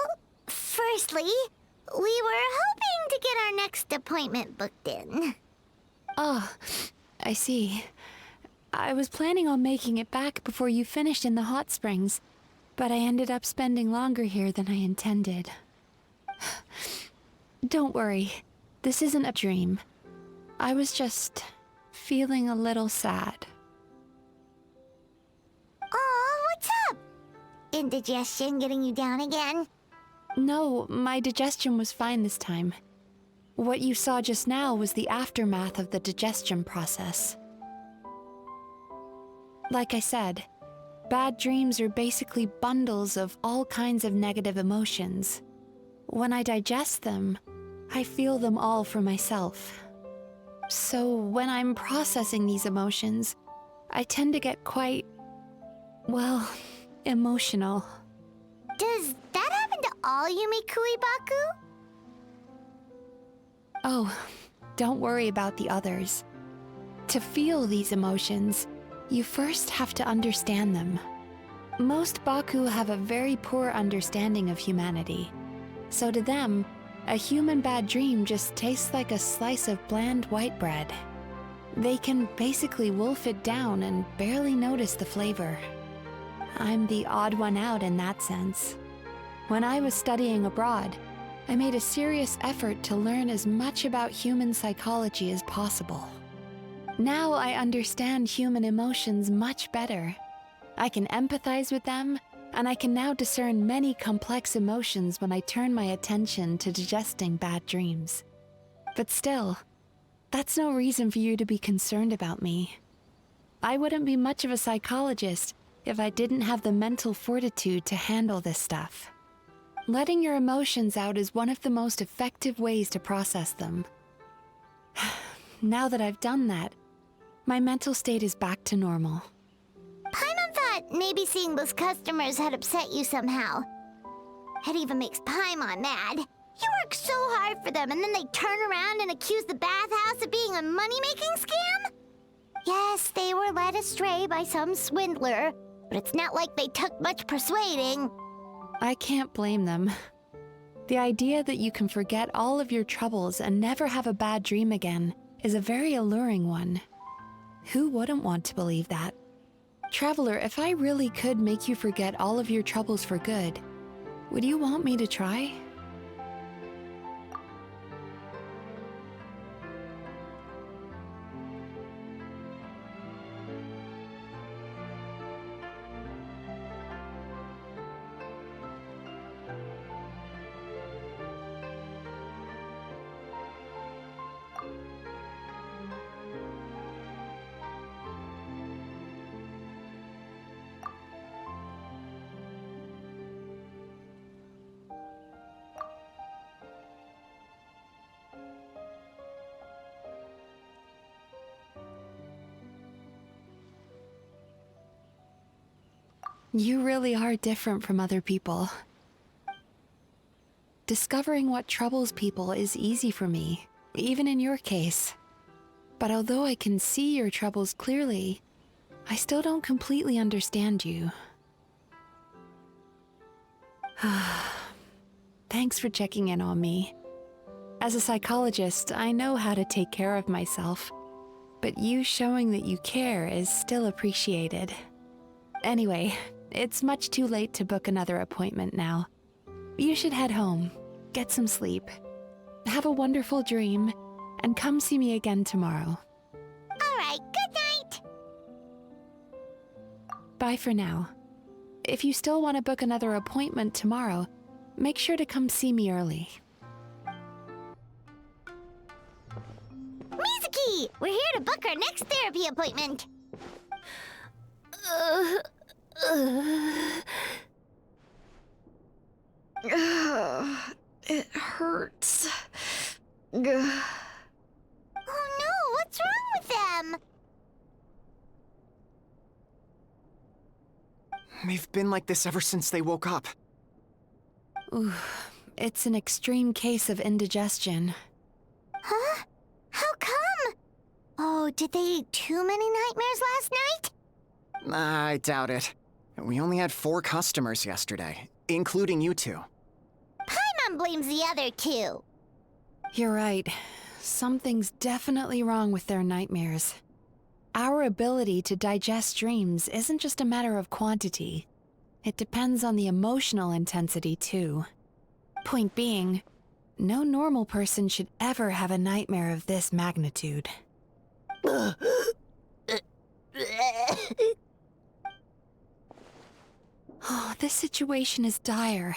firstly, we were hoping to get our next appointment booked in. Oh, I see. I was planning on making it back before you finished in the hot springs, but I ended up spending longer here than I intended. Don't worry, this isn't a dream. I was just feeling a little sad. Aw, what's up? Indigestion getting you down again? No, my digestion was fine this time. What you saw just now was the aftermath of the digestion process. Like I said, bad dreams are basically bundles of all kinds of negative emotions. When I digest them, I feel them all for myself. So when I'm processing these emotions, I tend to get quite, well, emotional. Does that happen to all Yumekui Baku? Oh, don't worry about the others. To feel these emotions, you first have to understand them. Most Baku have a very poor understanding of humanity. So to them, a human bad dream just tastes like a slice of bland white bread. They can basically wolf it down and barely notice the flavor. I'm the odd one out in that sense. When I was studying abroad, I made a serious effort to learn as much about human psychology as possible. Now I understand human emotions much better. I can empathize with them, and I can now discern many complex emotions when I turn my attention to digesting bad dreams. But still, that's no reason for you to be concerned about me. I wouldn't be much of a psychologist if I didn't have the mental fortitude to handle this stuff. Letting your emotions out is one of the most effective ways to process them. Now that I've done that, my mental state is back to normal. Paimon thought maybe seeing those customers had upset you somehow. It even makes Paimon mad. You work so hard for them and then they turn around and accuse the bathhouse of being a money-making scam? Yes, they were led astray by some swindler, but it's not like they took much persuading. I can't blame them. The idea that you can forget all of your troubles and never have a bad dream again is a very alluring one. Who wouldn't want to believe that? Traveler, if I really could make you forget all of your troubles for good, would you want me to try? You really are different from other people. Discovering what troubles people is easy for me, even in your case. But although I can see your troubles clearly, I still don't completely understand you. Thanks for checking in on me. As a psychologist, I know how to take care of myself, but you showing that you care is still appreciated. Anyway, it's much too late to book another appointment now. You should head home, get some sleep, have a wonderful dream, and come see me again tomorrow. All right, good night! Bye for now. If you still want to book another appointment tomorrow, make sure to come see me early. Mizuki! We're here to book our next therapy appointment. It hurts. Oh no, what's wrong with them? They've been like this ever since they woke up. Ooh, it's an extreme case of indigestion. Huh? How come? Oh, did they eat too many nightmares last night? I doubt it. We only had 4 customers yesterday, including you two. Paimon blames the other 2. You're right. Something's definitely wrong with their nightmares. Our ability to digest dreams isn't just a matter of quantity. It depends on the emotional intensity, too. Point being, no normal person should ever have a nightmare of this magnitude. Oh, this situation is dire.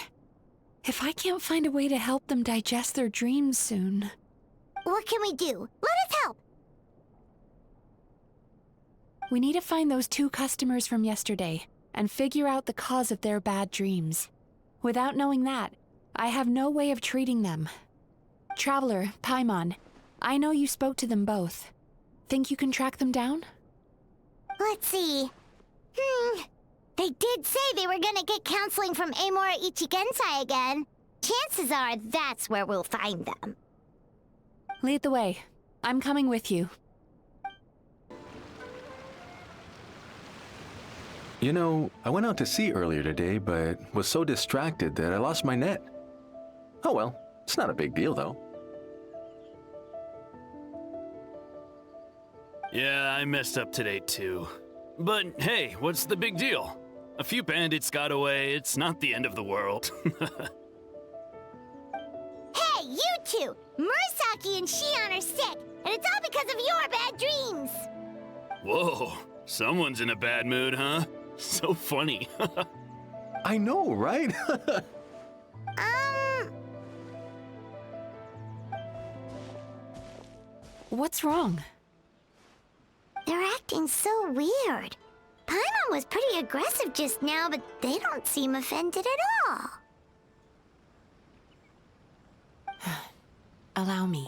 If I can't find a way to help them digest their dreams soon... What can we do? Let us help! We need to find those 2 customers from yesterday and figure out the cause of their bad dreams. Without knowing that, I have no way of treating them. Traveler, Paimon, I know you spoke to them both. Think you can track them down? Let's see. They did say they were gonna get counseling from Amora Ichigensai again. Chances are that's where we'll find them. Lead the way. I'm coming with you. You know, I went out to sea earlier today, but was so distracted that I lost my net. Oh well, it's not a big deal though. Yeah, I messed up today too. But hey, what's the big deal? A few bandits got away, it's not the end of the world. Hey, you 2! Murasaki and Shion are sick, and it's all because of your bad dreams! Whoa, someone's in a bad mood, huh? So funny. I know, right? What's wrong? They're acting so weird. Paimon was pretty aggressive just now, but they don't seem offended at all. allow me.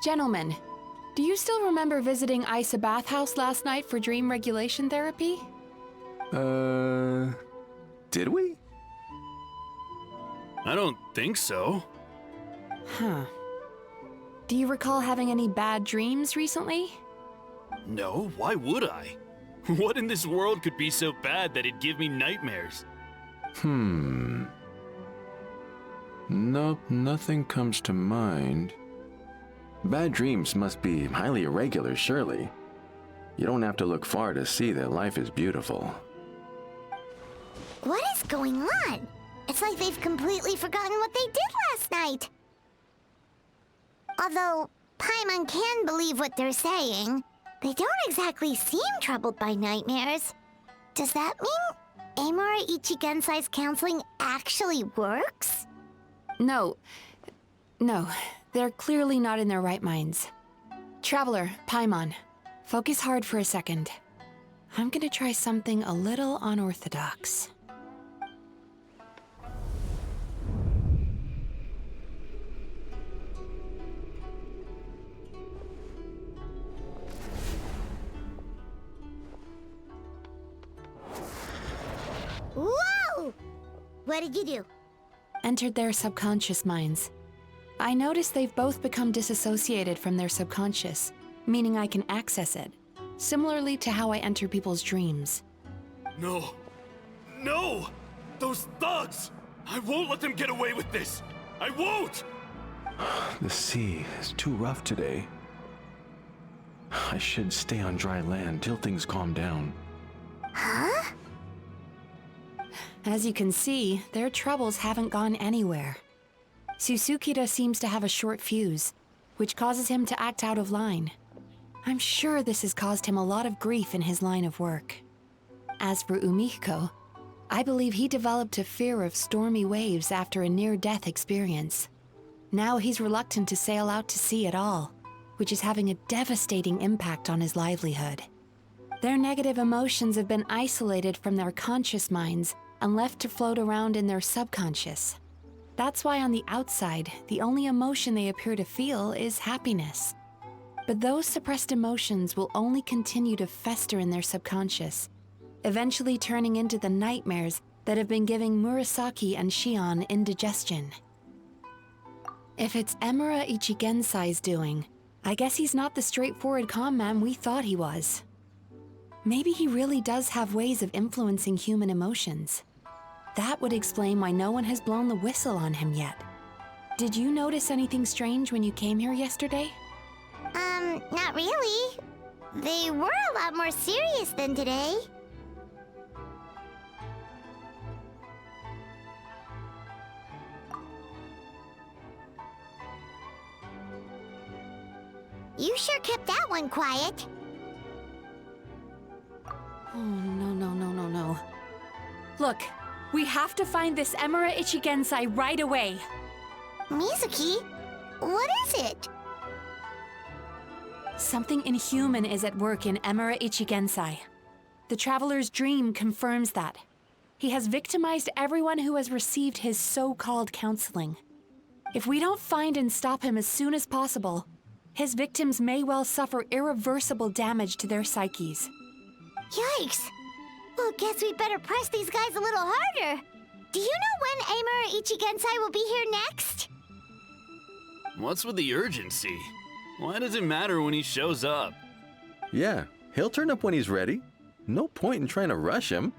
Gentlemen, do you still remember visiting Isa Bathhouse last night for dream regulation therapy? Did we? I don't think so. Huh. Do you recall having any bad dreams recently? No, why would I? What in this world could be so bad that it'd give me nightmares? Nope, nothing comes to mind. Bad dreams must be highly irregular, surely. You don't have to look far to see that life is beautiful. What is going on? It's like they've completely forgotten what they did last night. Although Paimon can believe what they're saying, they don't exactly seem troubled by nightmares. Does that mean Amura Ichigensai's counseling actually works? No, they're clearly not in their right minds. Traveler, Paimon, focus hard for a second. I'm gonna try something a little unorthodox. Whoa! What did you do? Entered their subconscious minds. I noticed they've both become disassociated from their subconscious, meaning I can access it, similarly to how I enter people's dreams. No. No! Those thugs! I won't let them get away with this! I won't! The sea is too rough today. I should stay on dry land till things calm down. Huh? As you can see, their troubles haven't gone anywhere. Susukida seems to have a short fuse, which causes him to act out of line. I'm sure this has caused him a lot of grief in his line of work. As for Umihiko, I believe he developed a fear of stormy waves after a near-death experience. Now he's reluctant to sail out to sea at all, which is having a devastating impact on his livelihood. Their negative emotions have been isolated from their conscious minds and left to float around in their subconscious. That's why on the outside, the only emotion they appear to feel is happiness. But those suppressed emotions will only continue to fester in their subconscious, eventually turning into the nightmares that have been giving Murasaki and Shion indigestion. If it's Emura Ichigensai's doing, I guess he's not the straightforward calm man we thought he was. Maybe he really does have ways of influencing human emotions. That would explain why no one has blown the whistle on him yet. Did you notice anything strange when you came here yesterday? Not really. They were a lot more serious than today. You sure kept that one quiet. Oh, no. Look, we have to find this Emura Ichigensai right away. Mizuki, what is it? Something inhuman is at work in Emura Ichigensai. The Traveler's dream confirms that. He has victimized everyone who has received his so-called counseling. If we don't find and stop him as soon as possible, his victims may well suffer irreversible damage to their psyches. Yikes! Well, guess we better press these guys a little harder. Do you know when Amura Ichigensai will be here next? What's with the urgency? Why does it matter when he shows up? Yeah, he'll turn up when he's ready. No point in trying to rush him.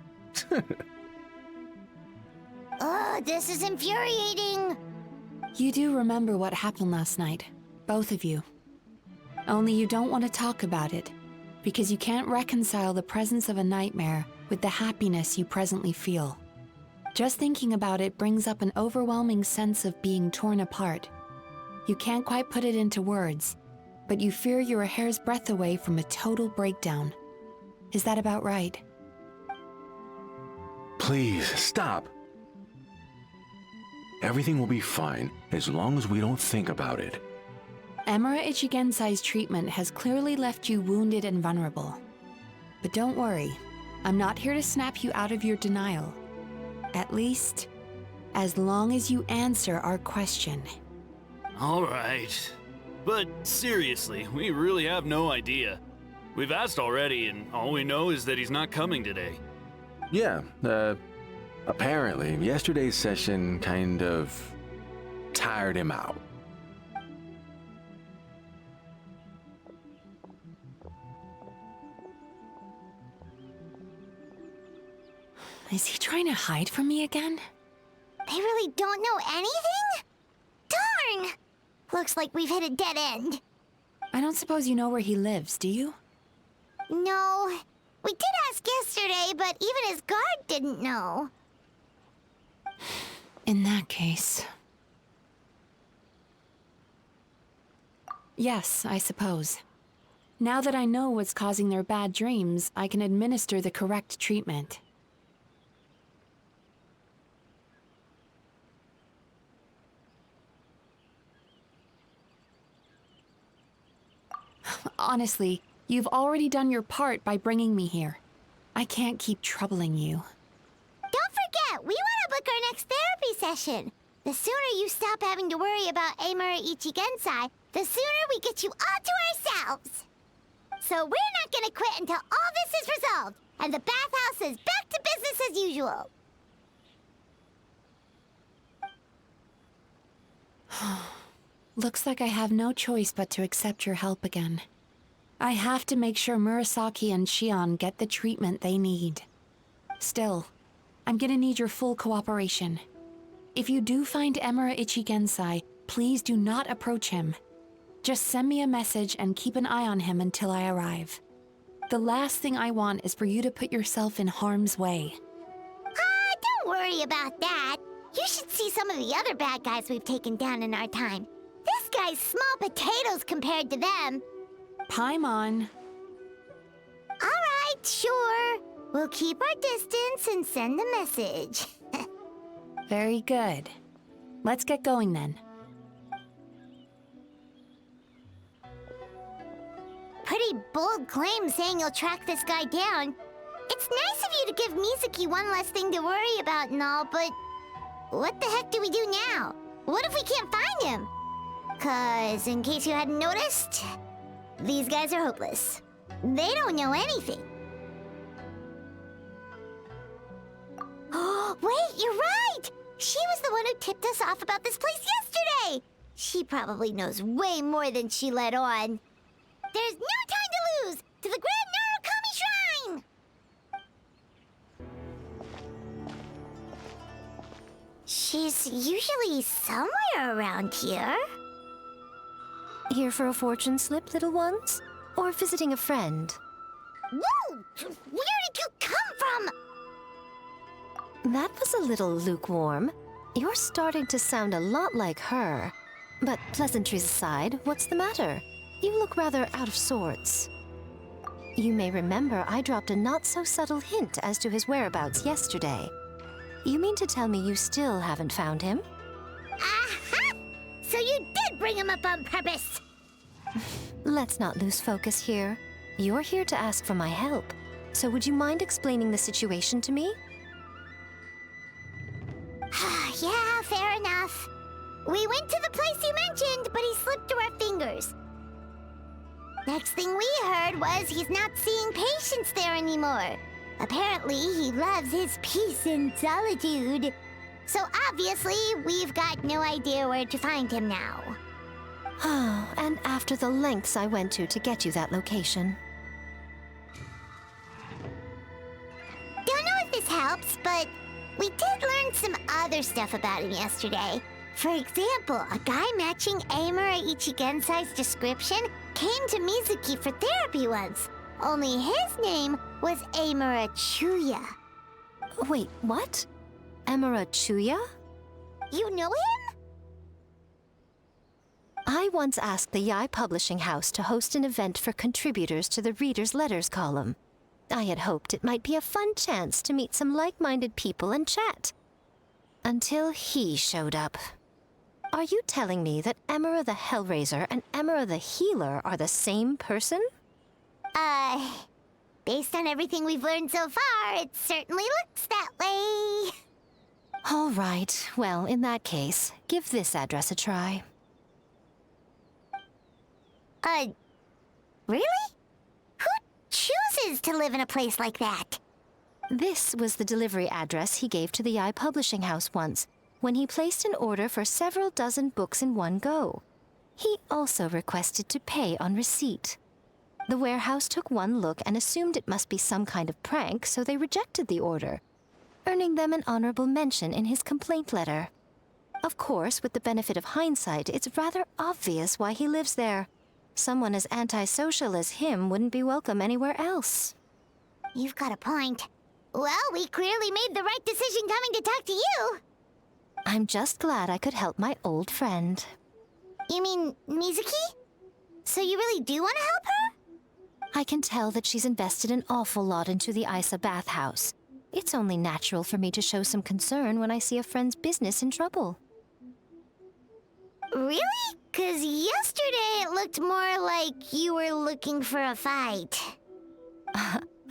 Ugh, this is infuriating. You do remember what happened last night, both of you. Only you don't want to talk about it, because you can't reconcile the presence of a nightmare with the happiness you presently feel. Just thinking about it brings up an overwhelming sense of being torn apart. You can't quite put it into words, but you fear you're a hair's breadth away from a total breakdown. Is that about right? Please, stop. Everything will be fine as long as we don't think about it. Emura Ichigensai's treatment has clearly left you wounded and vulnerable. But don't worry, I'm not here to snap you out of your denial. At least, as long as you answer our question. Alright. But seriously, we really have no idea. We've asked already, and all we know is that he's not coming today. Yeah, apparently, yesterday's session kind of tired him out. Is he trying to hide from me again? They really don't know anything? Darn! Looks like we've hit a dead end. I don't suppose you know where he lives, do you? No. We did ask yesterday, but even his guard didn't know. In that case... Yes, I suppose. Now that I know what's causing their bad dreams, I can administer the correct treatment. Honestly, you've already done your part by bringing me here. I can't keep troubling you. Don't forget, we want to book our next therapy session. The sooner you stop having to worry about Amura Ichigensai, the sooner we get you all to ourselves. So we're not gonna quit until all this is resolved, and the bathhouse is back to business as usual. Looks like I have no choice but to accept your help again. I have to make sure Murasaki and Shion get the treatment they need. Still, I'm gonna need your full cooperation. If you do find Emura Ichigensai, please do not approach him. Just send me a message and keep an eye on him until I arrive. The last thing I want is for you to put yourself in harm's way. Don't worry about that. You should see some of the other bad guys we've taken down in our time. This guy's small potatoes compared to them. Paimon. Alright, sure. We'll keep our distance and send a message. Very good. Let's get going then. Pretty bold claim saying you'll track this guy down. It's nice of you to give Mizuki one less thing to worry about and all, but what the heck do we do now? What if we can't find him? 'Cause, in case you hadn't noticed, these guys are hopeless. They don't know anything. Oh, wait, you're right! She was the one who tipped us off about this place yesterday! She probably knows way more than she let on. There's no time to lose! To the Grand Narukami Shrine! She's usually somewhere around here. Here for a fortune slip, little ones? Or visiting a friend? Whoa! Where did you come from? That was a little lukewarm. You're starting to sound a lot like her. But pleasantries aside, what's the matter? You look rather out of sorts. You may remember I dropped a not-so-subtle hint as to his whereabouts yesterday. You mean to tell me you still haven't found him? Aha! So you did bring him up on purpose! Let's not lose focus here. You're here to ask for my help. So would you mind explaining the situation to me? Yeah, fair enough. We went to the place you mentioned, but he slipped through our fingers. Next thing we heard was he's not seeing patients there anymore. Apparently, he loves his peace and solitude. So obviously, we've got no idea where to find him now. Oh, and after the lengths I went to get you that location. Don't know if this helps, but we did learn some other stuff about him yesterday. For example, a guy matching Amura Ichigensai's description came to Mizuki for therapy once. Only his name was Amura Chuya. Wait, what? Amura Chuya? You know him? I once asked the Yai Publishing House to host an event for contributors to the Reader's Letters column. I had hoped it might be a fun chance to meet some like-minded people and chat. Until he showed up. Are you telling me that Emera the Hellraiser and Emera the Healer are the same person? Based on everything we've learned so far, it certainly looks that way. All right. Well, in that case, give this address a try. Really? Who chooses to live in a place like that? This was the delivery address he gave to the Eye Publishing House once, when he placed an order for several dozen books in one go. He also requested to pay on receipt. The warehouse took one look and assumed it must be some kind of prank, so they rejected the order, earning them an honorable mention in his complaint letter. Of course, with the benefit of hindsight, it's rather obvious why he lives there. Someone as antisocial as him wouldn't be welcome anywhere else. You've got a point. Well, we clearly made the right decision coming to talk to you. I'm just glad I could help my old friend. You mean Mizuki? So you really do want to help her? I can tell that she's invested an awful lot into the Isa bathhouse. It's only natural for me to show some concern when I see a friend's business in trouble. Really? 'Cause yesterday it looked more like you were looking for a fight.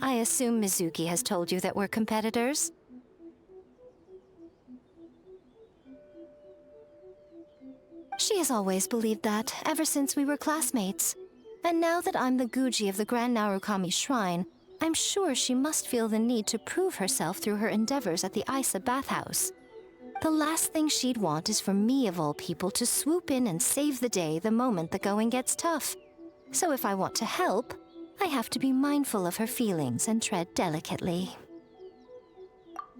I assume Mizuki has told you that we're competitors? She has always believed that, ever since we were classmates. And now that I'm the Guji of the Grand Narukami Shrine, I'm sure she must feel the need to prove herself through her endeavors at the Isa bathhouse. The last thing she'd want is for me, of all people, to swoop in and save the day the moment the going gets tough. So if I want to help, I have to be mindful of her feelings and tread delicately.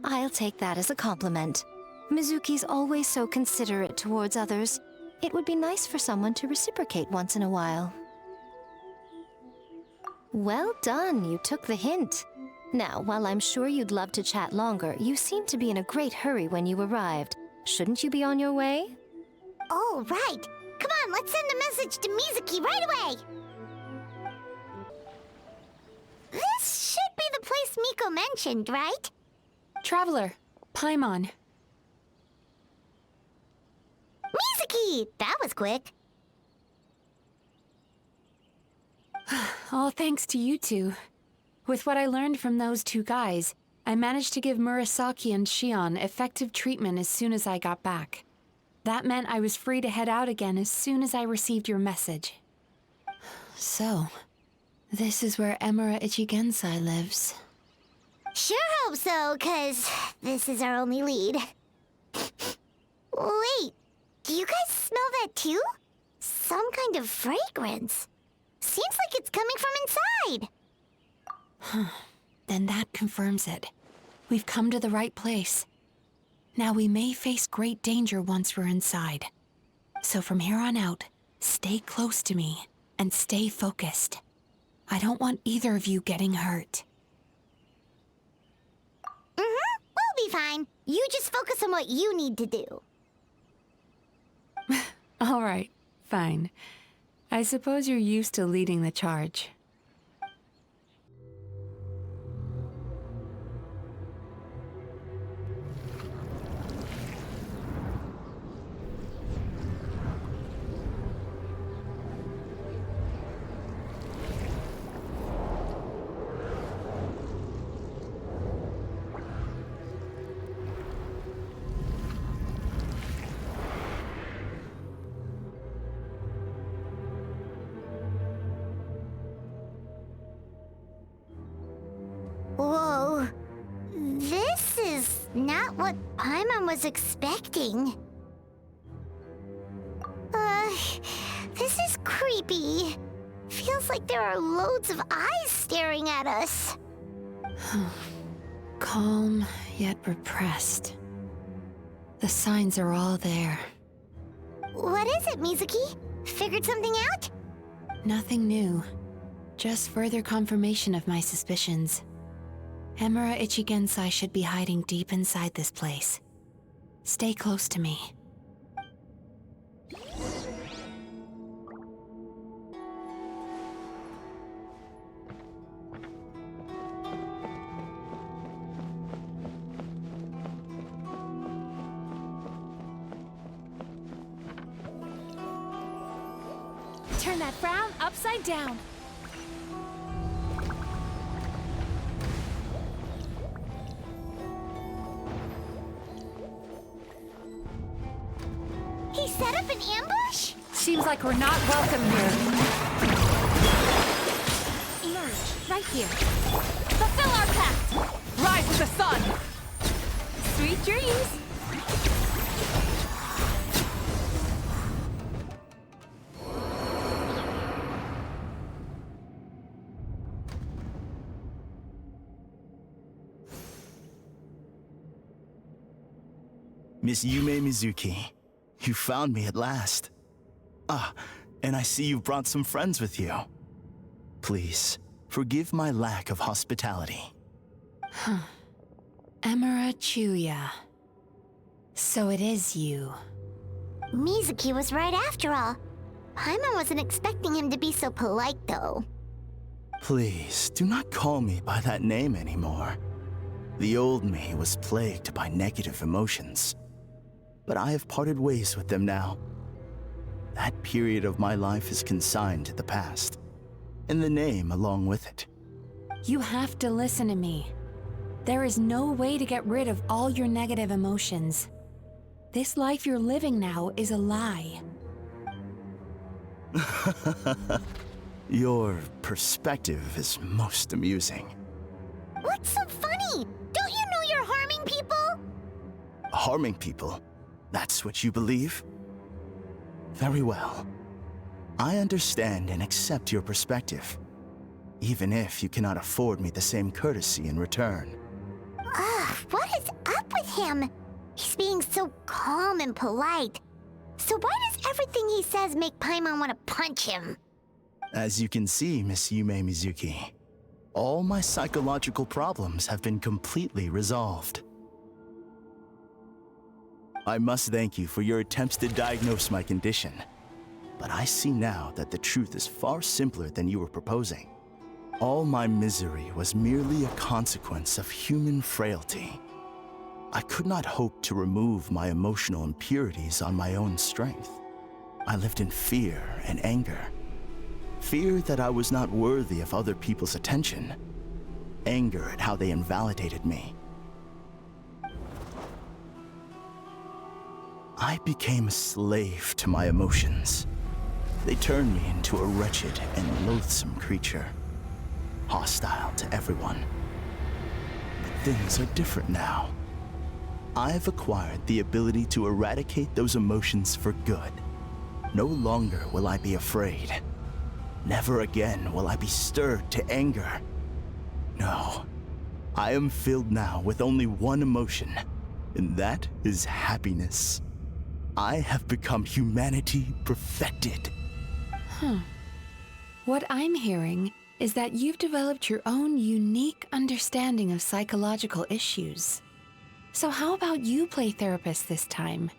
I'll take that as a compliment. Mizuki's always so considerate towards others. It would be nice for someone to reciprocate once in a while. Well done, you took the hint. Now, while I'm sure you'd love to chat longer, you seemed to be in a great hurry when you arrived. Shouldn't you be on your way? Oh, right. Come on, let's send a message to Mizuki right away. This should be the place Miko mentioned, right? Traveler, Paimon. Mizuki! That was quick. All thanks to you two. With what I learned from those two guys, I managed to give Murasaki and Shion effective treatment as soon as I got back. That meant I was free to head out again as soon as I received your message. So, this is where Emura Ichigensai lives. Sure hope so, 'cause this is our only lead. Wait, do you guys smell that too? Some kind of fragrance. Seems like it's coming from inside. Then that confirms it. We've come to the right place. Now we may face great danger once we're inside. So from here on out, stay close to me and stay focused. I don't want either of you getting hurt. We'll be fine. You just focus on what you need to do. All right, fine. I suppose you're used to leading the charge. Whoa. This is not what Paimon was expecting. This is creepy. Feels like there are loads of eyes staring at us. Calm, yet repressed. The signs are all there. What is it, Mizuki? Figured something out? Nothing new. Just further confirmation of my suspicions. Emura Ichigensai should be hiding deep inside this place. Stay close to me. Turn that frown upside down. He set up an ambush? Seems like we're not welcome here. Emerge, right here. Fulfill our pact! Rise with the sun! Sweet dreams! Miss Yumemizuki, you found me at last. Ah, and I see you've brought some friends with you. Please, forgive my lack of hospitality. Emira Chuya. So it is you. Mizuki was right after all. Paimon wasn't expecting him to be so polite, though. Please, do not call me by that name anymore. The old me was plagued by negative emotions, but I have parted ways with them now. That period of my life is consigned to the past, and the name along with it. You have to listen to me. There is no way to get rid of all your negative emotions. This life you're living now is a lie. Your perspective is most amusing. What's so funny? Don't you know you're harming people? Harming people? That's what you believe? Very well. I understand and accept your perspective, even if you cannot afford me the same courtesy in return. Ugh, what is up with him? He's being so calm and polite. So why does everything he says make Paimon want to punch him? As you can see, Miss Yumemizuki, all my psychological problems have been completely resolved. I must thank you for your attempts to diagnose my condition, but I see now that the truth is far simpler than you were proposing. All my misery was merely a consequence of human frailty. I could not hope to remove my emotional impurities on my own strength. I lived in fear and anger. Fear that I was not worthy of other people's attention. Anger at how they invalidated me. I became a slave to my emotions. They turned me into a wretched and loathsome creature, hostile to everyone. But things are different now. I've acquired the ability to eradicate those emotions for good. No longer will I be afraid. Never again will I be stirred to anger. No, I am filled now with only one emotion, and that is happiness. I have become humanity perfected. What I'm hearing is that you've developed your own unique understanding of psychological issues. So how about you play therapist this time?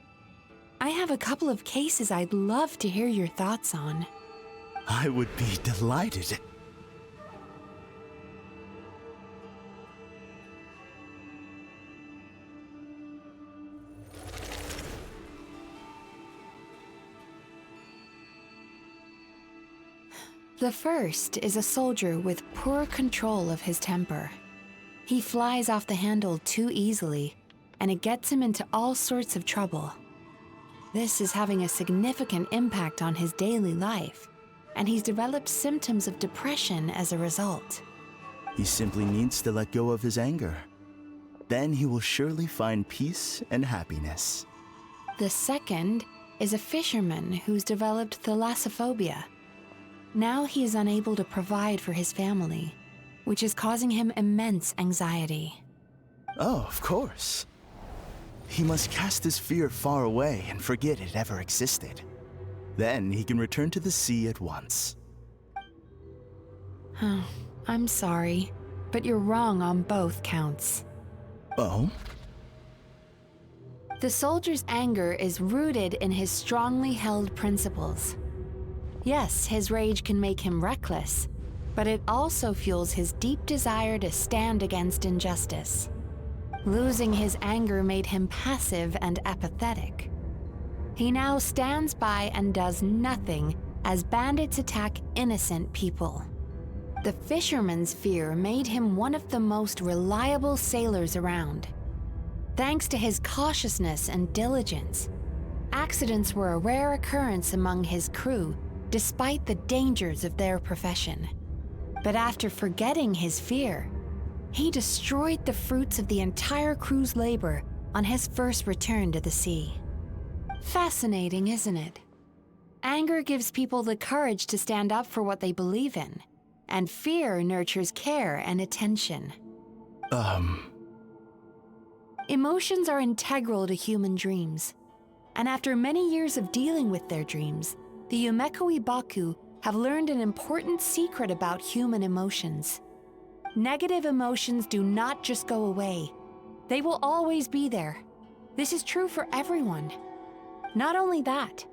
I have a couple of cases I'd love to hear your thoughts on. I would be delighted. The first is a soldier with poor control of his temper. He flies off the handle too easily, and it gets him into all sorts of trouble. This is having a significant impact on his daily life, and he's developed symptoms of depression as a result. He simply needs to let go of his anger. Then he will surely find peace and happiness. The second is a fisherman who's developed thalassophobia. Now he is unable to provide for his family, which is causing him immense anxiety. Oh, of course. He must cast his fear far away and forget it ever existed. Then he can return to the sea at once. I'm sorry, but you're wrong on both counts. Oh? The soldier's anger is rooted in his strongly held principles. Yes, his rage can make him reckless, but it also fuels his deep desire to stand against injustice. Losing his anger made him passive and apathetic. He now stands by and does nothing as bandits attack innocent people. The fisherman's fear made him one of the most reliable sailors around. Thanks to his cautiousness and diligence, accidents were a rare occurrence among his crew, despite the dangers of their profession. But after forgetting his fear, he destroyed the fruits of the entire crew's labor on his first return to the sea. Fascinating, isn't it? Anger gives people the courage to stand up for what they believe in, and fear nurtures care and attention. Emotions are integral to human dreams, and after many years of dealing with their dreams, the Yumemizuki Baku have learned an important secret about human emotions. Negative emotions do not just go away. They will always be there. This is true for everyone. Not only that,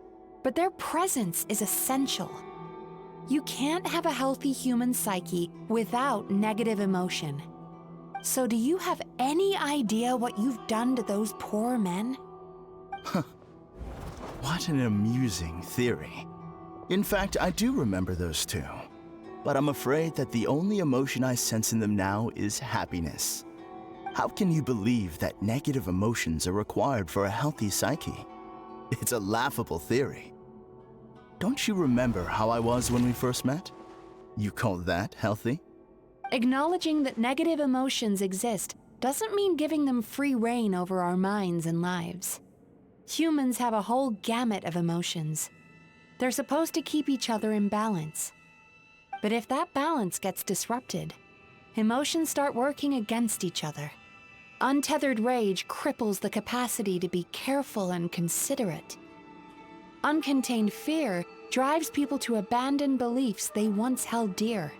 but their presence is essential. You can't have a healthy human psyche without negative emotion. So do you have any idea what you've done to those poor men? What an amusing theory. In fact, I do remember those two. But I'm afraid that the only emotion I sense in them now is happiness. How can you believe that negative emotions are required for a healthy psyche? It's a laughable theory. Don't you remember how I was when we first met? You call that healthy? Acknowledging that negative emotions exist doesn't mean giving them free rein over our minds and lives. Humans have a whole gamut of emotions. They're supposed to keep each other in balance. But if that balance gets disrupted, emotions start working against each other. Untethered rage cripples the capacity to be careful and considerate. Uncontained fear drives people to abandon beliefs they once held dear.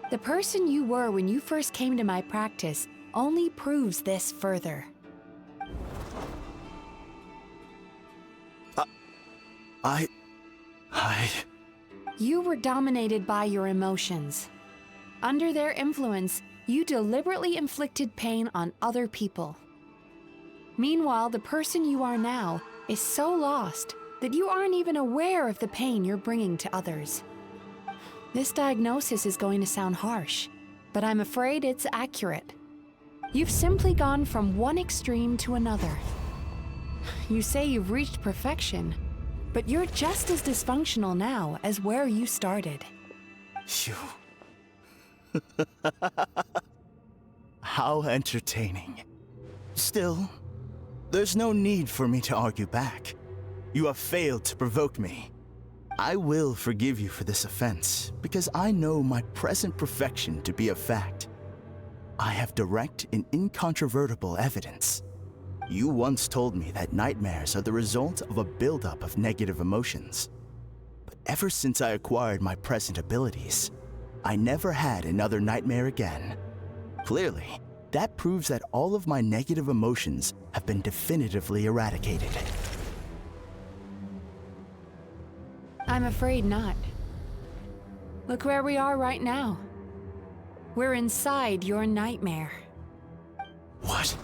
The person you were when you first came to my practice only proves this further. You were dominated by your emotions. Under their influence, you deliberately inflicted pain on other people. Meanwhile, the person you are now is so lost that you aren't even aware of the pain you're bringing to others. This diagnosis is going to sound harsh, but I'm afraid it's accurate. You've simply gone from one extreme to another. You say you've reached perfection, but you're just as dysfunctional now as where you started. Phew. How entertaining. Still, there's no need for me to argue back. You have failed to provoke me. I will forgive you for this offense, because I know my present perfection to be a fact. I have direct and incontrovertible evidence. You once told me that nightmares are the result of a buildup of negative emotions. But ever since I acquired my present abilities, I never had another nightmare again. Clearly, that proves that all of my negative emotions have been definitively eradicated. I'm afraid not. Look where we are right now. We're inside your nightmare. What?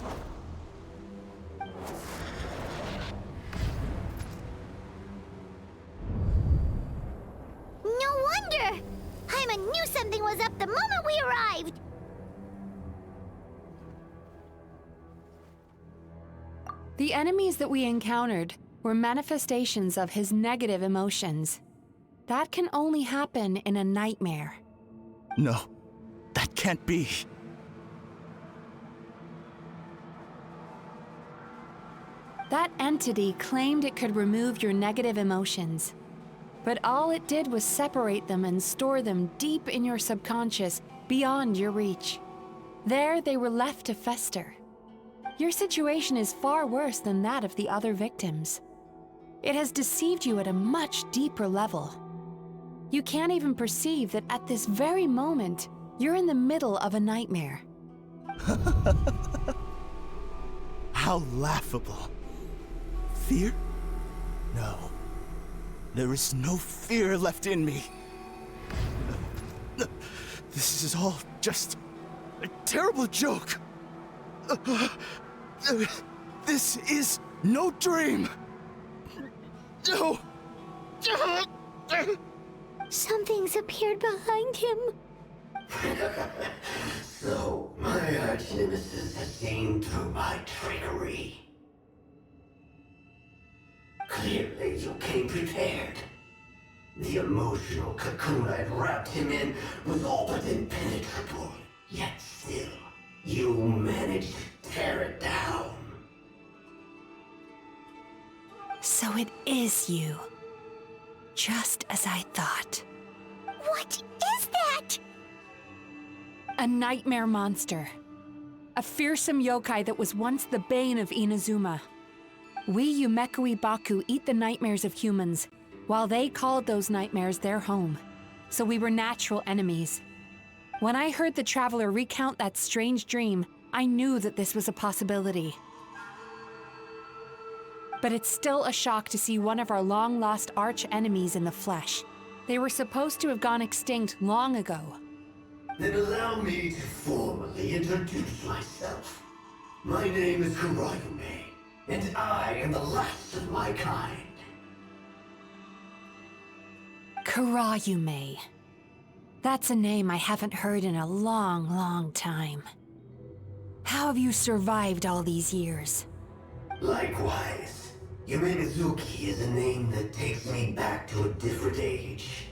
No wonder! Hyman knew something was up the moment we arrived! The enemies that we encountered were manifestations of his negative emotions. That can only happen in a nightmare. No, that can't be. That entity claimed it could remove your negative emotions. But all it did was separate them and store them deep in your subconscious, beyond your reach. There they were left to fester. Your situation is far worse than that of the other victims. It has deceived you at a much deeper level. You can't even perceive that at this very moment, you're in the middle of a nightmare. How laughable. Fear? No. There is no fear left in me. This is all just a terrible joke. This is no dream. No. Something's appeared behind him. So, my arch nemesis has seen through my trickery. Clearly, came prepared. The emotional cocoon I'd wrapped him in was all but impenetrable. Yet still, you managed to tear it down. So it is you. Just as I thought. What is that? A nightmare monster. A fearsome yokai that was once the bane of Inazuma. We Yumemizuki Baku eat the nightmares of humans, while they called those nightmares their home. So we were natural enemies. When I heard the traveler recount that strange dream, I knew that this was a possibility. But it's still a shock to see one of our long-lost arch-enemies in the flesh. They were supposed to have gone extinct long ago. Then allow me to formally introduce myself. My name is Kurayume, and I am the last of my kind. Kurayume. That's a name I haven't heard in a long, long time. How have you survived all these years? Likewise. Yumemizuki is a name that takes me back to a different age.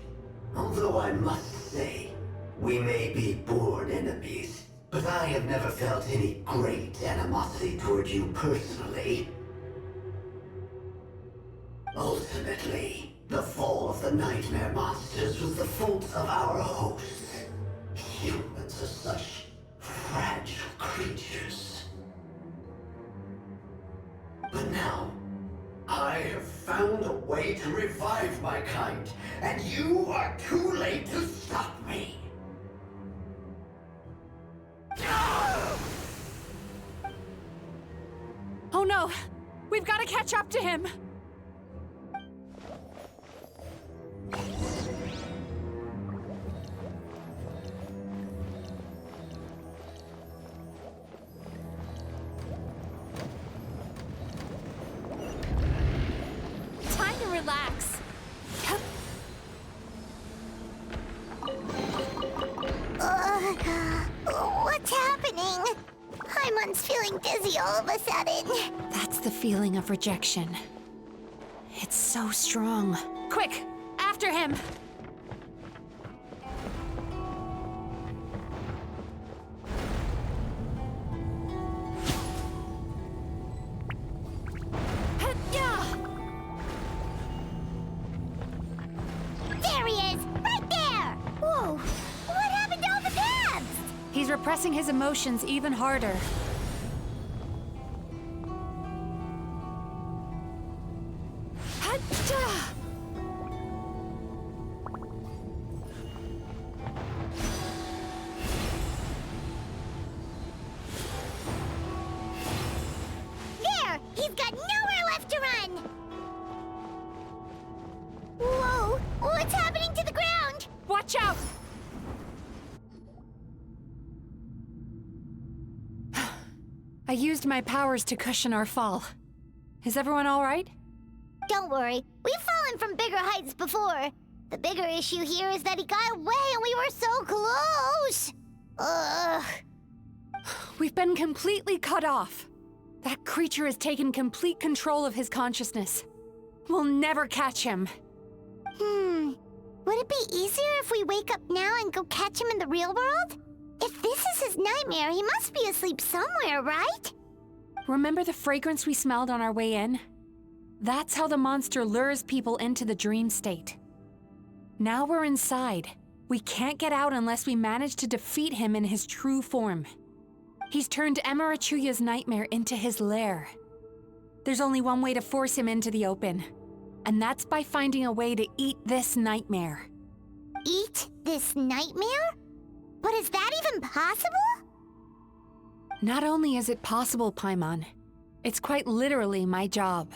Although I must say, we may be born enemies, but I have never felt any great animosity toward you personally. Ultimately, the fall of the nightmare monsters was the fault of our hosts. Humans are such fragile creatures. But now, I have found a way to revive my kind, and you are too late to stop me. Oh no! We've got to catch up to him! Time to relax. What's happening? Paimon's feeling dizzy all of a sudden. That's the feeling of rejection. It's so strong. Quick! After him! There he is! Right there! Whoa! What happened to all the paths? He's repressing his emotions even harder. There! He's got nowhere left to run! Whoa! What's happening to the ground? Watch out! I used my powers to cushion our fall. Is everyone all right? Don't worry, we've fallen from bigger heights before. The bigger issue here is that he got away and we were so close! Ugh. We've been completely cut off. That creature has taken complete control of his consciousness. We'll never catch him. Would it be easier if we wake up now and go catch him in the real world? If this is his nightmare, he must be asleep somewhere, right? Remember the fragrance we smelled on our way in? That's how the monster lures people into the dream state. Now we're inside. We can't get out unless we manage to defeat him in his true form. He's turned Emirachuya's nightmare into his lair. There's only one way to force him into the open, and that's by finding a way to eat this nightmare. Eat this nightmare? But is that even possible? Not only is it possible, Paimon, it's quite literally my job.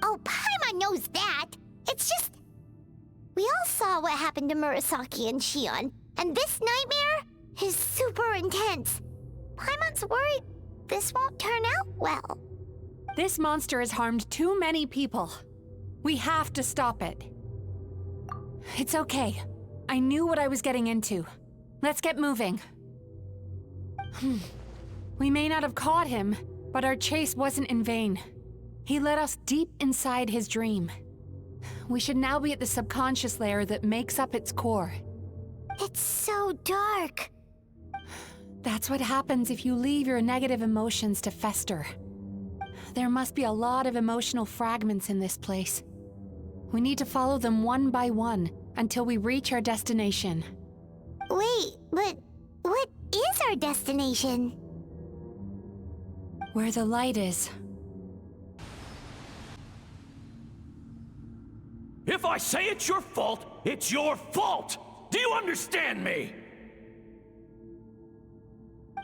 Oh, Paimon knows that. It's just... We all saw what happened to Murasaki and Shion, and this nightmare is super intense. Paimon's worried this won't turn out well. This monster has harmed too many people. We have to stop it. It's okay. I knew what I was getting into. Let's get moving. We may not have caught him, but our chase wasn't in vain. He led us deep inside his dream. We should now be at the subconscious layer that makes up its core. It's so dark. That's what happens if you leave your negative emotions to fester. There must be a lot of emotional fragments in this place. We need to follow them one by one until we reach our destination. Wait, but what is our destination? Where the light is. If I say it's your fault, it's your fault! Do you understand me?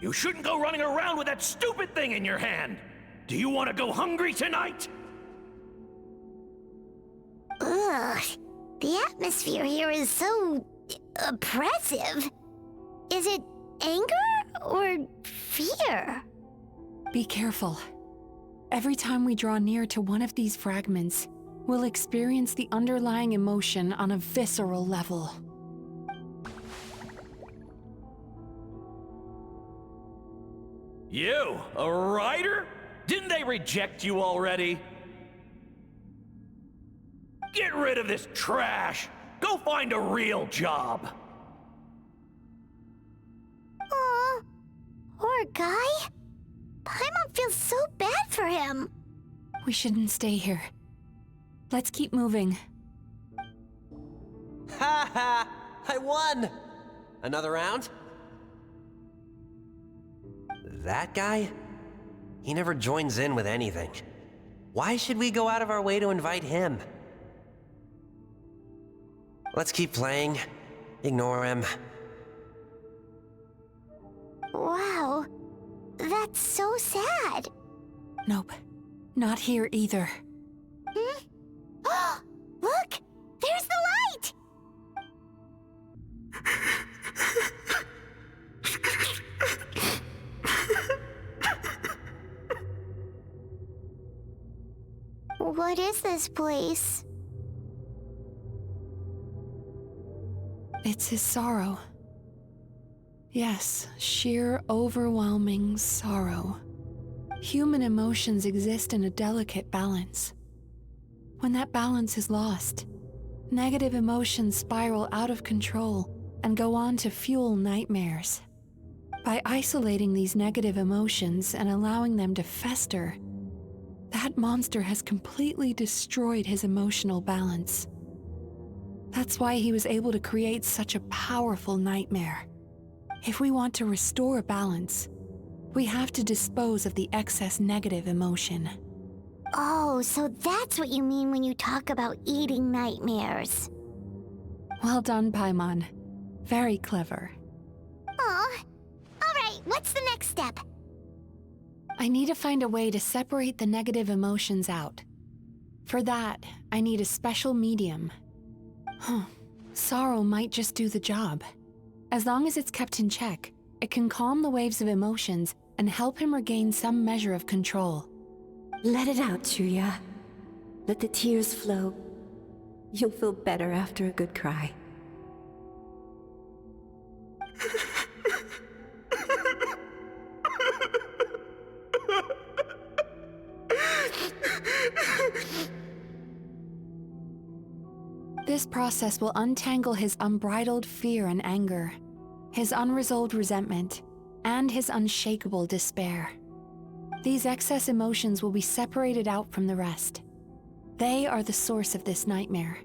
You shouldn't go running around with that stupid thing in your hand! Do you want to go hungry tonight? Ugh, the atmosphere here is so oppressive. Is it anger or fear? Be careful. Every time we draw near to one of these fragments, we'll experience the underlying emotion on a visceral level. You, a writer? Didn't they reject you already? Get rid of this trash! Go find a real job! Aw, poor guy. Paimon feels so bad for him. We shouldn't stay here. Let's keep moving. Ha ha! I won! Another round? That guy? He never joins in with anything. Why should we go out of our way to invite him? Let's keep playing. Ignore him. Wow, that's so sad. Nope, not here either. Hmm? Look, there's the light! What is this place? It's his sorrow. Yes, sheer overwhelming sorrow. Human emotions exist in a delicate balance. When that balance is lost, negative emotions spiral out of control and go on to fuel nightmares. By isolating these negative emotions and allowing them to fester, that monster has completely destroyed his emotional balance. That's why he was able to create such a powerful nightmare. If we want to restore balance, we have to dispose of the excess negative emotion. Oh, so that's what you mean when you talk about eating nightmares. Well done, Paimon. Very clever. Aw. Alright, what's the next step? I need to find a way to separate the negative emotions out. For that, I need a special medium. Sorrow might just do the job. As long as it's kept in check, it can calm the waves of emotions and help him regain some measure of control. Let it out, Chuya. Let the tears flow. You'll feel better after a good cry. This process will untangle his unbridled fear and anger, his unresolved resentment, and his unshakable despair. These excess emotions will be separated out from the rest. They are the source of this nightmare.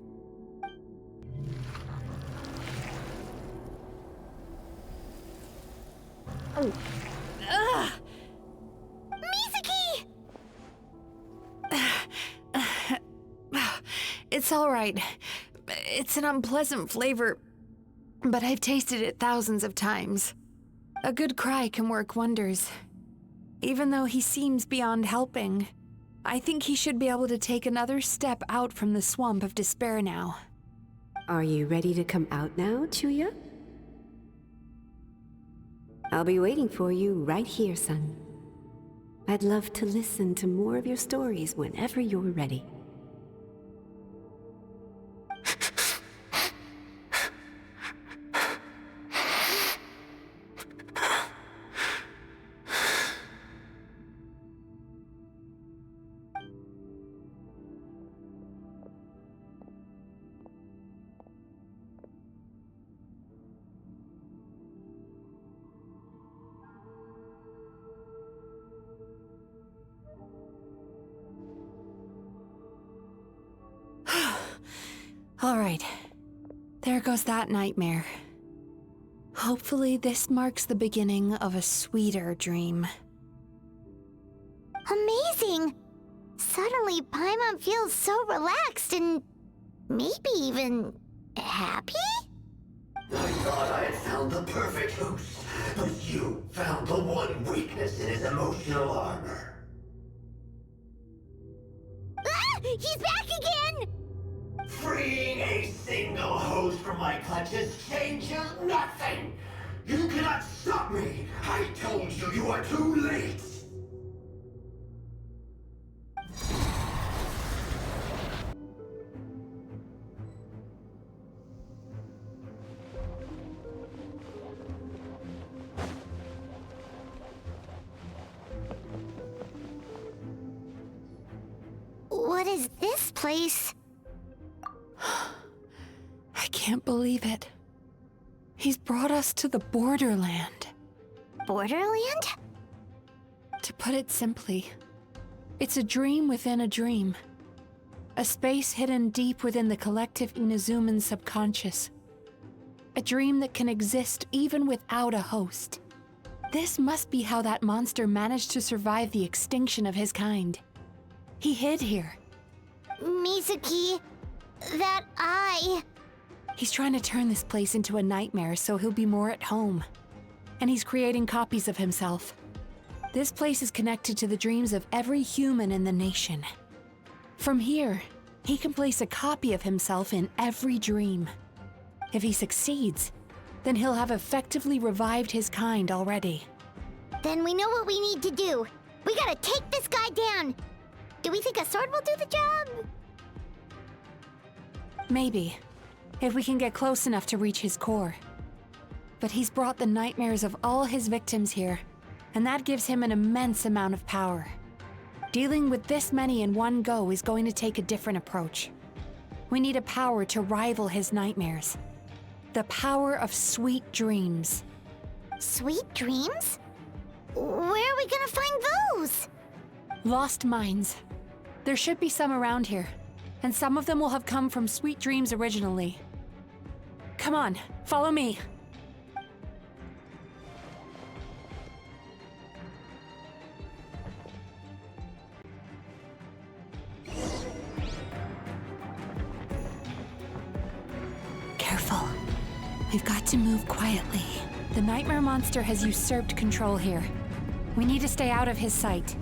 Oh. Ugh! Mizuki! It's all right. It's an unpleasant flavor, but I've tasted it thousands of times. A good cry can work wonders. Even though he seems beyond helping, I think he should be able to take another step out from the swamp of despair now. Are you ready to come out now, Chuya? I'll be waiting for you right here, son. I'd love to listen to more of your stories whenever you're ready. All right. There goes that nightmare. Hopefully this marks the beginning of a sweeter dream. Amazing! Suddenly, Paimon feels so relaxed and maybe even happy? I thought I had found the perfect host, but you found the one weakness in his emotional armor. Ah! He's back again! Freeing a single host from my clutches changes nothing! You cannot stop me! I told you you are too late! What is this place? I can't believe it. He's brought us to the Borderland. Borderland? To put it simply, it's a dream within a dream. A space hidden deep within the collective Inazuman subconscious. A dream that can exist even without a host. This must be how that monster managed to survive the extinction of his kind. He hid here. Mizuki, that eye. He's trying to turn this place into a nightmare so he'll be more at home. And he's creating copies of himself. This place is connected to the dreams of every human in the nation. From here, he can place a copy of himself in every dream. If he succeeds, then he'll have effectively revived his kind already. Then we know what we need to do. We gotta take this guy down. Do we think a sword will do the job? Maybe, if we can get close enough to reach his core. But he's brought the nightmares of all his victims here, and that gives him an immense amount of power. Dealing with this many in one go is going to take a different approach. We need a power to rival his nightmares. The power of sweet dreams. Sweet dreams? Where are we gonna find those? Lost minds. There should be some around here, and some of them will have come from sweet dreams originally. Come on, follow me. Careful. We've got to move quietly. The nightmare monster has usurped control here. We need to stay out of his sight.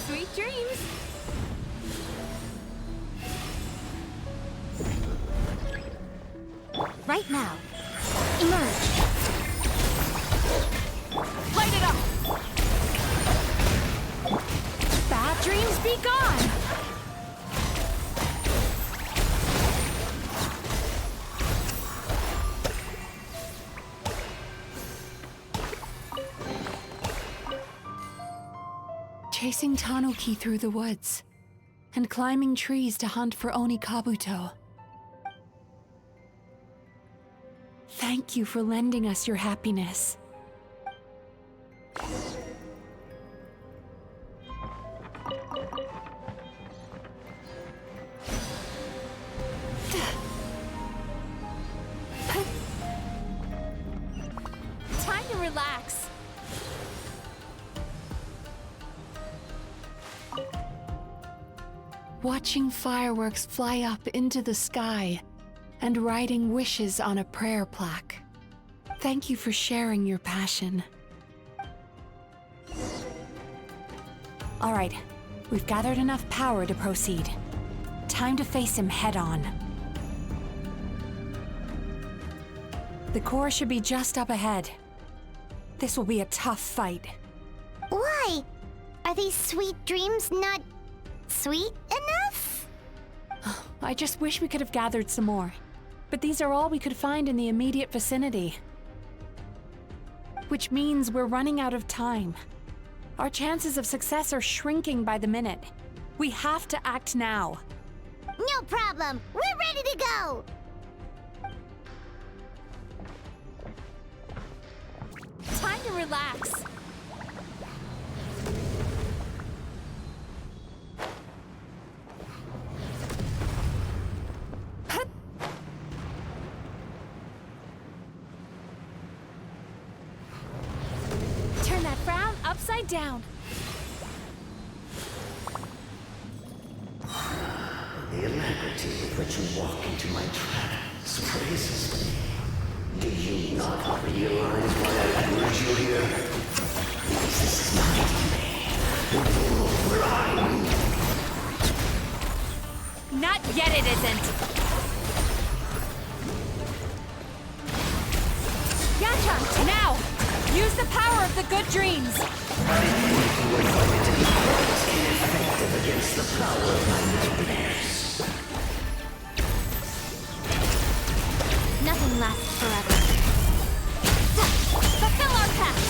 Sweet dreams! Right now. Emerge. Light it up! Bad dreams be gone! Chasing Tanuki through the woods, and climbing trees to hunt for Oni Kabuto. Thank you for lending us your happiness. Time to relax. Watching fireworks fly up into the sky and writing wishes on a prayer plaque. Thank you for sharing your passion. All right, we've gathered enough power to proceed. Time to face him head on. The core should be just up ahead. This will be a tough fight. Why? Are these sweet dreams not sweet enough? I just wish we could have gathered some more. But these are all we could find in the immediate vicinity. Which means we're running out of time. Our chances of success are shrinking by the minute. We have to act now. No problem. We're ready to go. Time to relax. Turn that frown upside down. The alacrity with which you walk into my trap surprises me. Do you not realize why I lured you here? Because this is not the world where I live. Not yet, it isn't. Yacha, now! Use the power of the good dreams. I think you will find it to be quite ineffective against the power of my nightmares. Nothing lasts forever. Fulfill our pact!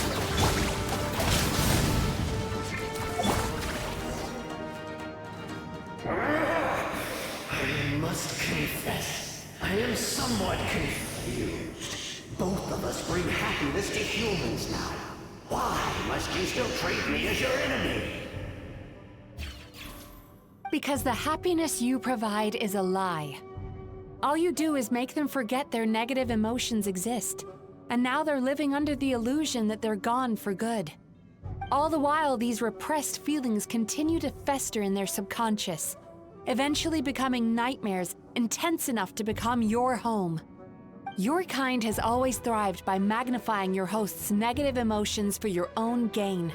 I must confess, I am somewhat confused. Both of us bring happiness to humans now. Why must you still treat me as your enemy? Because the happiness you provide is a lie. All you do is make them forget their negative emotions exist. And now they're living under the illusion that they're gone for good. All the while, these repressed feelings continue to fester in their subconscious, eventually becoming nightmares intense enough to become your home. Your kind has always thrived by magnifying your host's negative emotions for your own gain.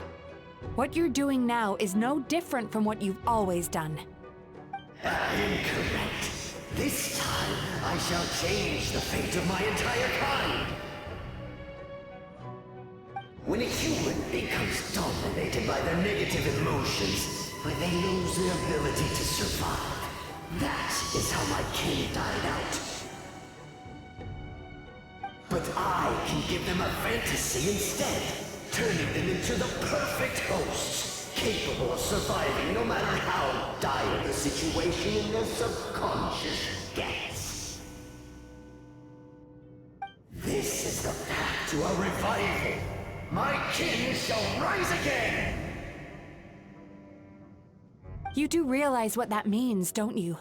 What you're doing now is no different from what you've always done. Incorrect. This time, I shall change the fate of my entire kind. When a human becomes dominated by their negative emotions, when they lose their ability to survive, that is how my kin died out. But I can give them a fantasy instead, turning them into the perfect hosts, capable of surviving no matter how dire the situation in their subconscious gets. This is the path to a revival. My kin shall rise again! You do realize what that means, don't you?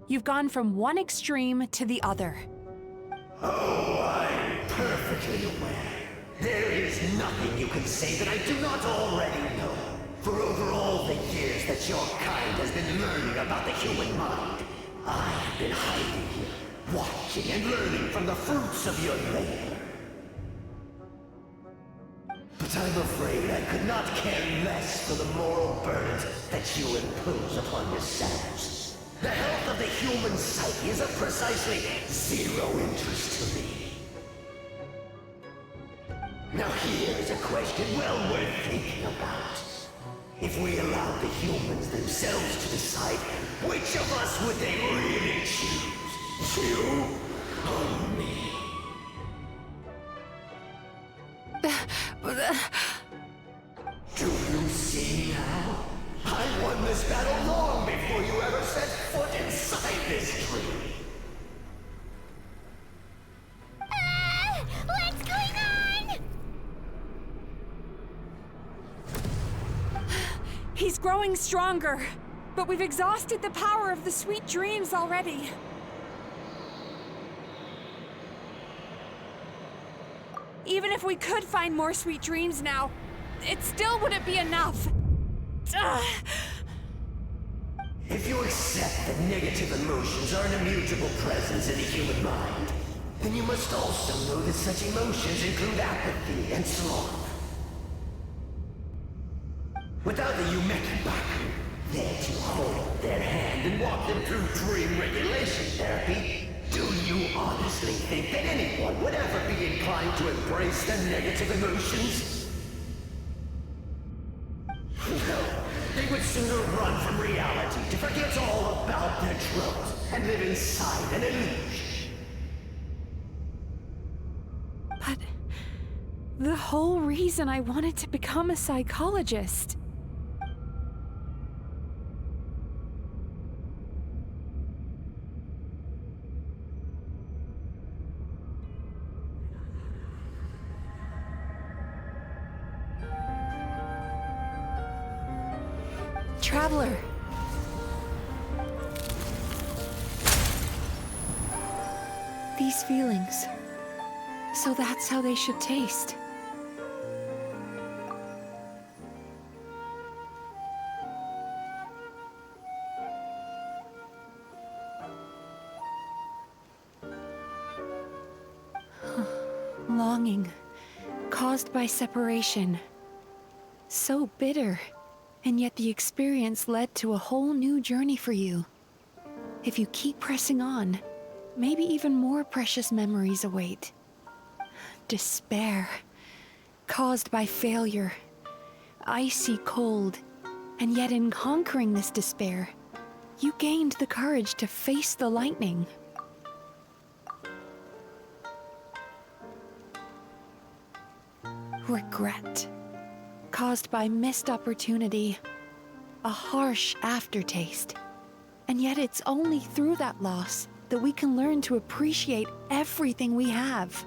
You've gone from one extreme to the other. Oh, I'm perfectly aware. There is nothing you can say that I do not already know. For over all the years that your kind has been learning about the human mind, I have been hiding here, watching and learning from the fruits of your labor. But I'm afraid I could not care less for the moral burdens that you impose upon yourselves. The health of the human psyche is of precisely zero interest to me. Now here's a question well worth thinking about. If we allowed the humans themselves to decide, which of us would they really choose? You or me? Do you see now? I won this battle long before you ever set foot inside this tree. What's going on? He's growing stronger, but we've exhausted the power of the sweet dreams already. Even if we could find more sweet dreams now, it still wouldn't be enough. If you accept that negative emotions are an immutable presence in the human mind, then you must also know that such emotions include apathy and sloth. Without the Yumemizuki there to hold their hand and walk them through dream regulation therapy, do you honestly think that anyone would ever be inclined to embrace their negative emotions? No, they would sooner run from reality to forget all about their troubles and live inside an illusion. But the whole reason I wanted to become a psychologist. Traveler. These feelings. So that's how they should taste. Longing, caused by separation. So bitter, and yet the experience led to a whole new journey for you. If you keep pressing on, maybe even more precious memories await. Despair, caused by failure. Icy cold, and yet in conquering this despair, you gained the courage to face the lightning. Regret, caused by missed opportunity, a harsh aftertaste. And yet it's only through that loss that we can learn to appreciate everything we have.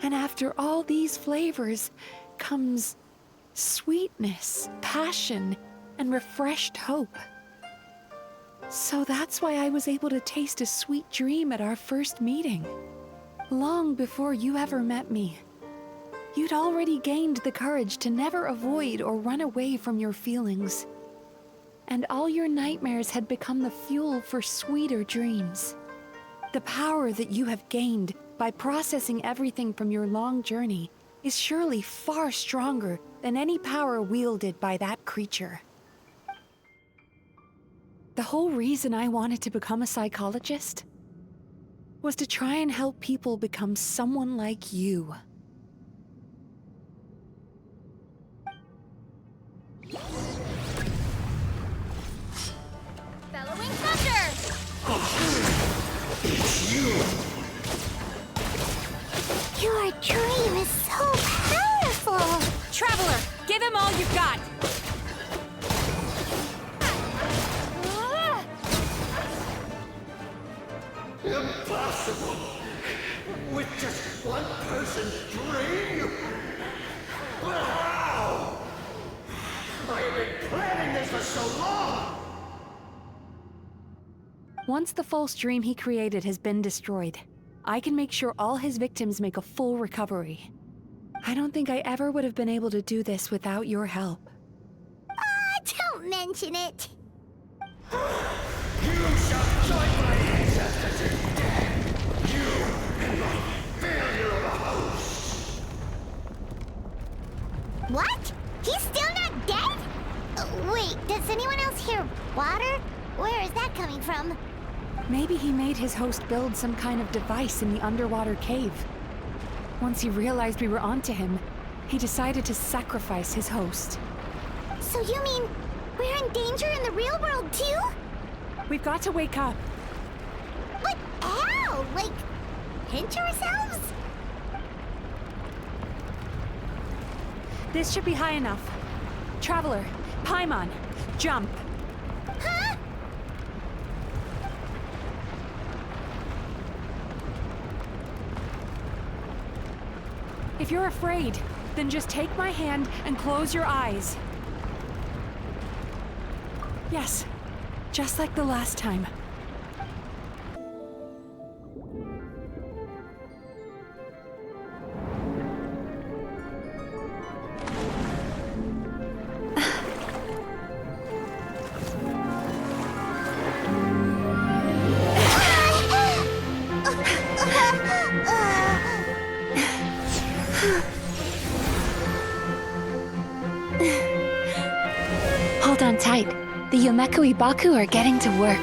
And after all these flavors comes sweetness, passion, and refreshed hope. So that's why I was able to taste a sweet dream at our first meeting. Long before you ever met me. You'd already gained the courage to never avoid or run away from your feelings. And all your nightmares had become the fuel for sweeter dreams. The power that you have gained by processing everything from your long journey is surely far stronger than any power wielded by that creature. The whole reason I wanted to become a psychologist was to try and help people become someone like you. Bellowing thunder! It's you! Your dream is so powerful! Traveler, give him all you've got! Impossible! With just one person's dream? But how? I have been planning this for so long! Once the false dream he created has been destroyed, I can make sure all his victims make a full recovery. I don't think I ever would have been able to do this without your help. Don't mention it! You shall join my ancestors in death! You and my failure of a host! What? He's still not dead? Wait, does anyone else hear water? Where is that coming from? Maybe he made his host build some kind of device in the underwater cave. Once he realized we were onto him, he decided to sacrifice his host. So you mean we're in danger in the real world too? We've got to wake up. But how? Like, pinch ourselves? This should be high enough. Traveler, Paimon, jump. Huh? If you're afraid, then just take my hand and close your eyes. Yes, just like the last time. Hold on tight. The Yumemizuki are getting to work.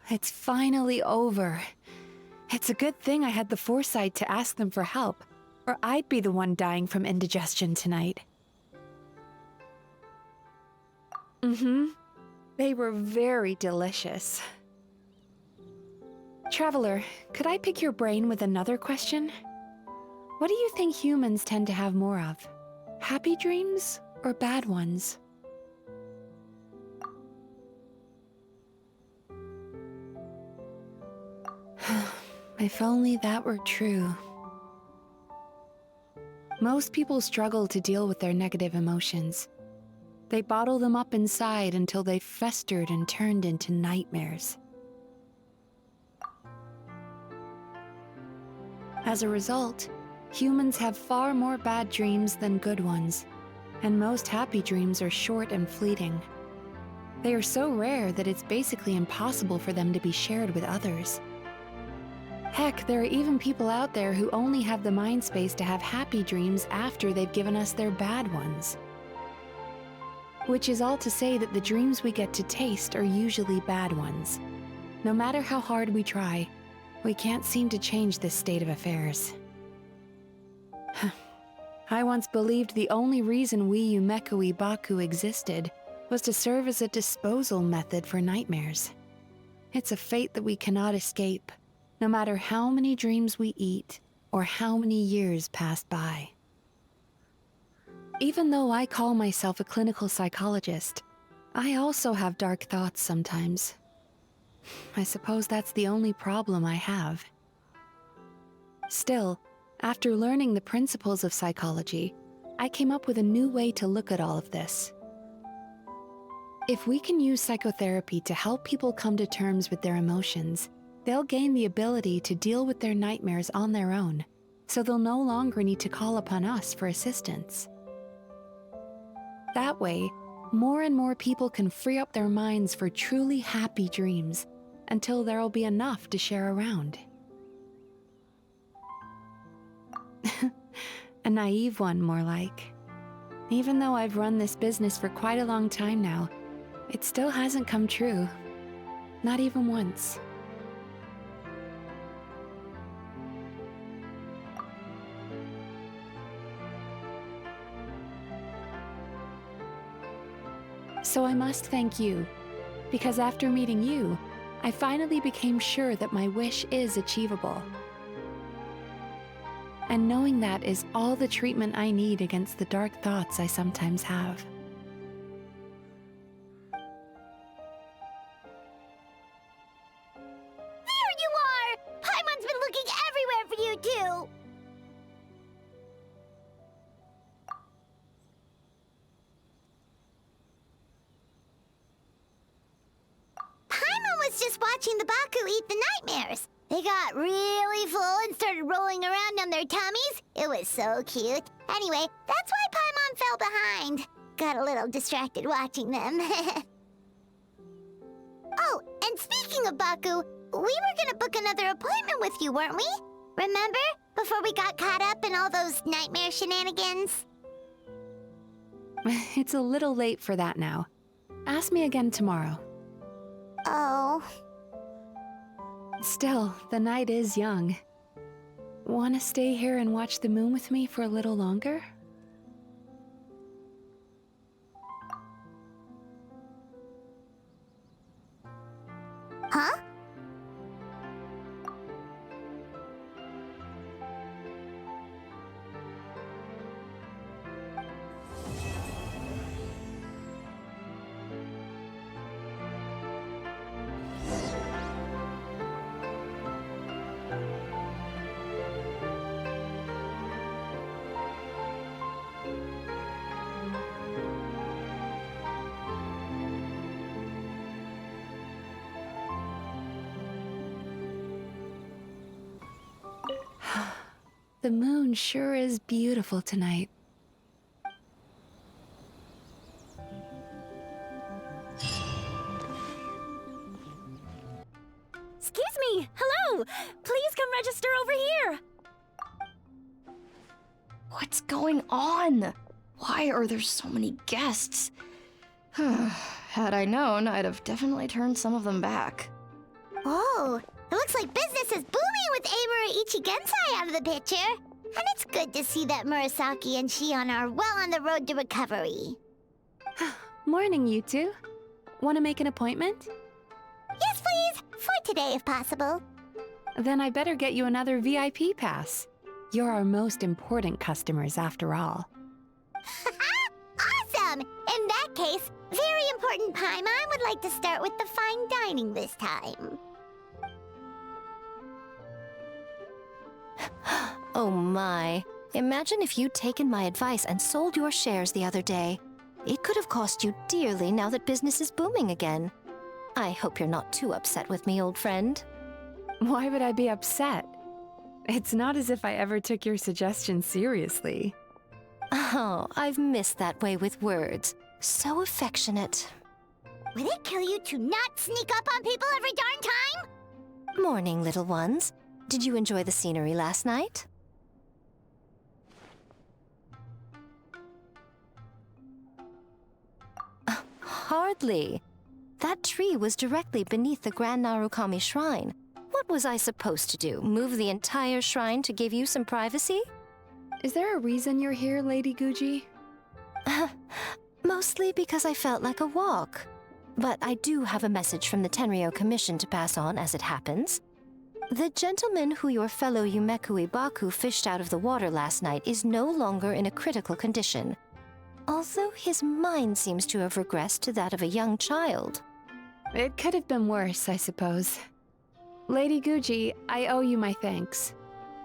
It's finally over. It's a good thing I had the foresight to ask them for help, or I'd be the one dying from indigestion tonight. They were very delicious. Traveler, could I pick your brain with another question? What do you think humans tend to have more of? Happy dreams or bad ones? If only that were true. Most people struggle to deal with their negative emotions. They bottle them up inside until they've festered and turned into nightmares. As a result, humans have far more bad dreams than good ones, and most happy dreams are short and fleeting. They are so rare that it's basically impossible for them to be shared with others. Heck, there are even people out there who only have the mind space to have happy dreams after they've given us their bad ones. Which is all to say that the dreams we get to taste are usually bad ones. No matter how hard we try, we can't seem to change this state of affairs. I once believed the only reason we Yumemizuki Baku existed was to serve as a disposal method for nightmares. It's a fate that we cannot escape, no matter how many dreams we eat or how many years pass by. Even though I call myself a clinical psychologist, I also have dark thoughts sometimes. I suppose that's the only problem I have. Still, after learning the principles of psychology, I came up with a new way to look at all of this. If we can use psychotherapy to help people come to terms with their emotions, they'll gain the ability to deal with their nightmares on their own, so they'll no longer need to call upon us for assistance. That way, more and more people can free up their minds for truly happy dreams until there'll be enough to share around. A naive one, more like. Even though I've run this business for quite a long time now, it still hasn't come true. Not even once. So I must thank you, because after meeting you, I finally became sure that my wish is achievable. And knowing that is all the treatment I need against the dark thoughts I sometimes have. There you are! Paimon's been looking everywhere for you, too! Paimon was just watching the Baku eat the nightmares. They got really full and started rolling around on their tummies. It was so cute. Anyway, that's why Paimon fell behind. Got a little distracted watching them. Oh, and speaking of Baku, we were gonna book another appointment with you, weren't we? Remember? Before we got caught up in all those nightmare shenanigans? It's a little late for that now. Ask me again tomorrow. Oh. Still, the night is young. Wanna stay here and watch the moon with me for a little longer? Huh? The moon sure is beautiful tonight. Excuse me! Hello! Please come register over here! What's going on? Why are there so many guests? Had I known, I'd have definitely turned some of them back. Oh, it looks like business is booming with Amura Ichigensai out of the picture. And it's good to see that Murasaki and Shion are well on the road to recovery. Morning, you two. Want to make an appointment? Yes, please. For today, if possible. Then I better get you another VIP pass. You're our most important customers, after all. Awesome! In that case, very important Paimon would like to start with the fine dining this time. Oh my. Imagine if you'd taken my advice and sold your shares the other day. It could have cost you dearly now that business is booming again. I hope you're not too upset with me, old friend. Why would I be upset? It's not as if I ever took your suggestion seriously. Oh, I've missed that way with words. So affectionate. Would it kill you to not sneak up on people every darn time? Morning, little ones. Did you enjoy the scenery last night? Hardly. That tree was directly beneath the Grand Narukami Shrine. What was I supposed to do? Move the entire shrine to give you some privacy? Is there a reason you're here, Lady Guji? Mostly because I felt like a walk. But I do have a message from the Tenryo Commission to pass on as it happens. The gentleman who your fellow Yumekuи Baku fished out of the water last night is no longer in a critical condition, although his mind seems to have regressed to that of a young child. It could have been worse, I suppose. Lady Guji, I owe you my thanks.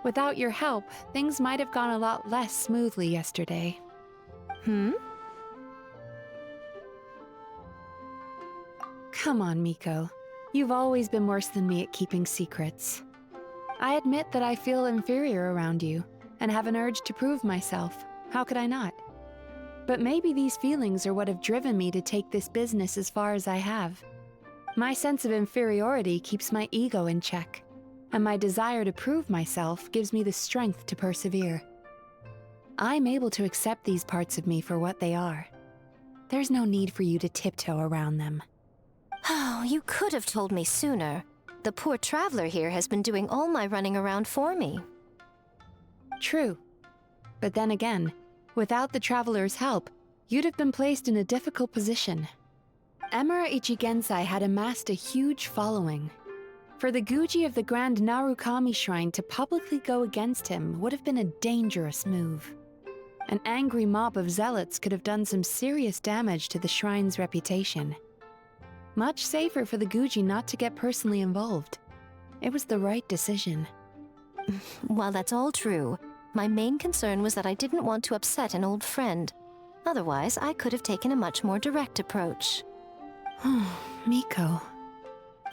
Without your help, things might have gone a lot less smoothly yesterday. Come on, Miko. You've always been worse than me at keeping secrets. I admit that I feel inferior around you, and have an urge to prove myself. How could I not? But maybe these feelings are what have driven me to take this business as far as I have. My sense of inferiority keeps my ego in check, and my desire to prove myself gives me the strength to persevere. I'm able to accept these parts of me for what they are. There's no need for you to tiptoe around them. Oh, you could have told me sooner. The poor traveler here has been doing all my running around for me. True. But then again, without the traveler's help, you'd have been placed in a difficult position. Emura Ichigensai had amassed a huge following. For the Guji of the Grand Narukami Shrine to publicly go against him would have been a dangerous move. An angry mob of zealots could have done some serious damage to the shrine's reputation. Much safer for the Guji not to get personally involved. It was the right decision. While that's all true, my main concern was that I didn't want to upset an old friend. Otherwise, I could have taken a much more direct approach. Miko.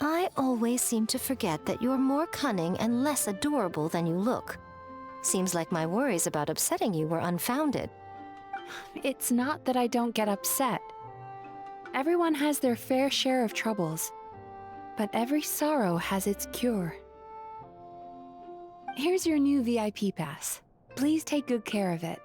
I always seem to forget that you're more cunning and less adorable than you look. Seems like my worries about upsetting you were unfounded. It's not that I don't get upset. Everyone has their fair share of troubles, but every sorrow has its cure. Here's your new VIP pass. Please take good care of it.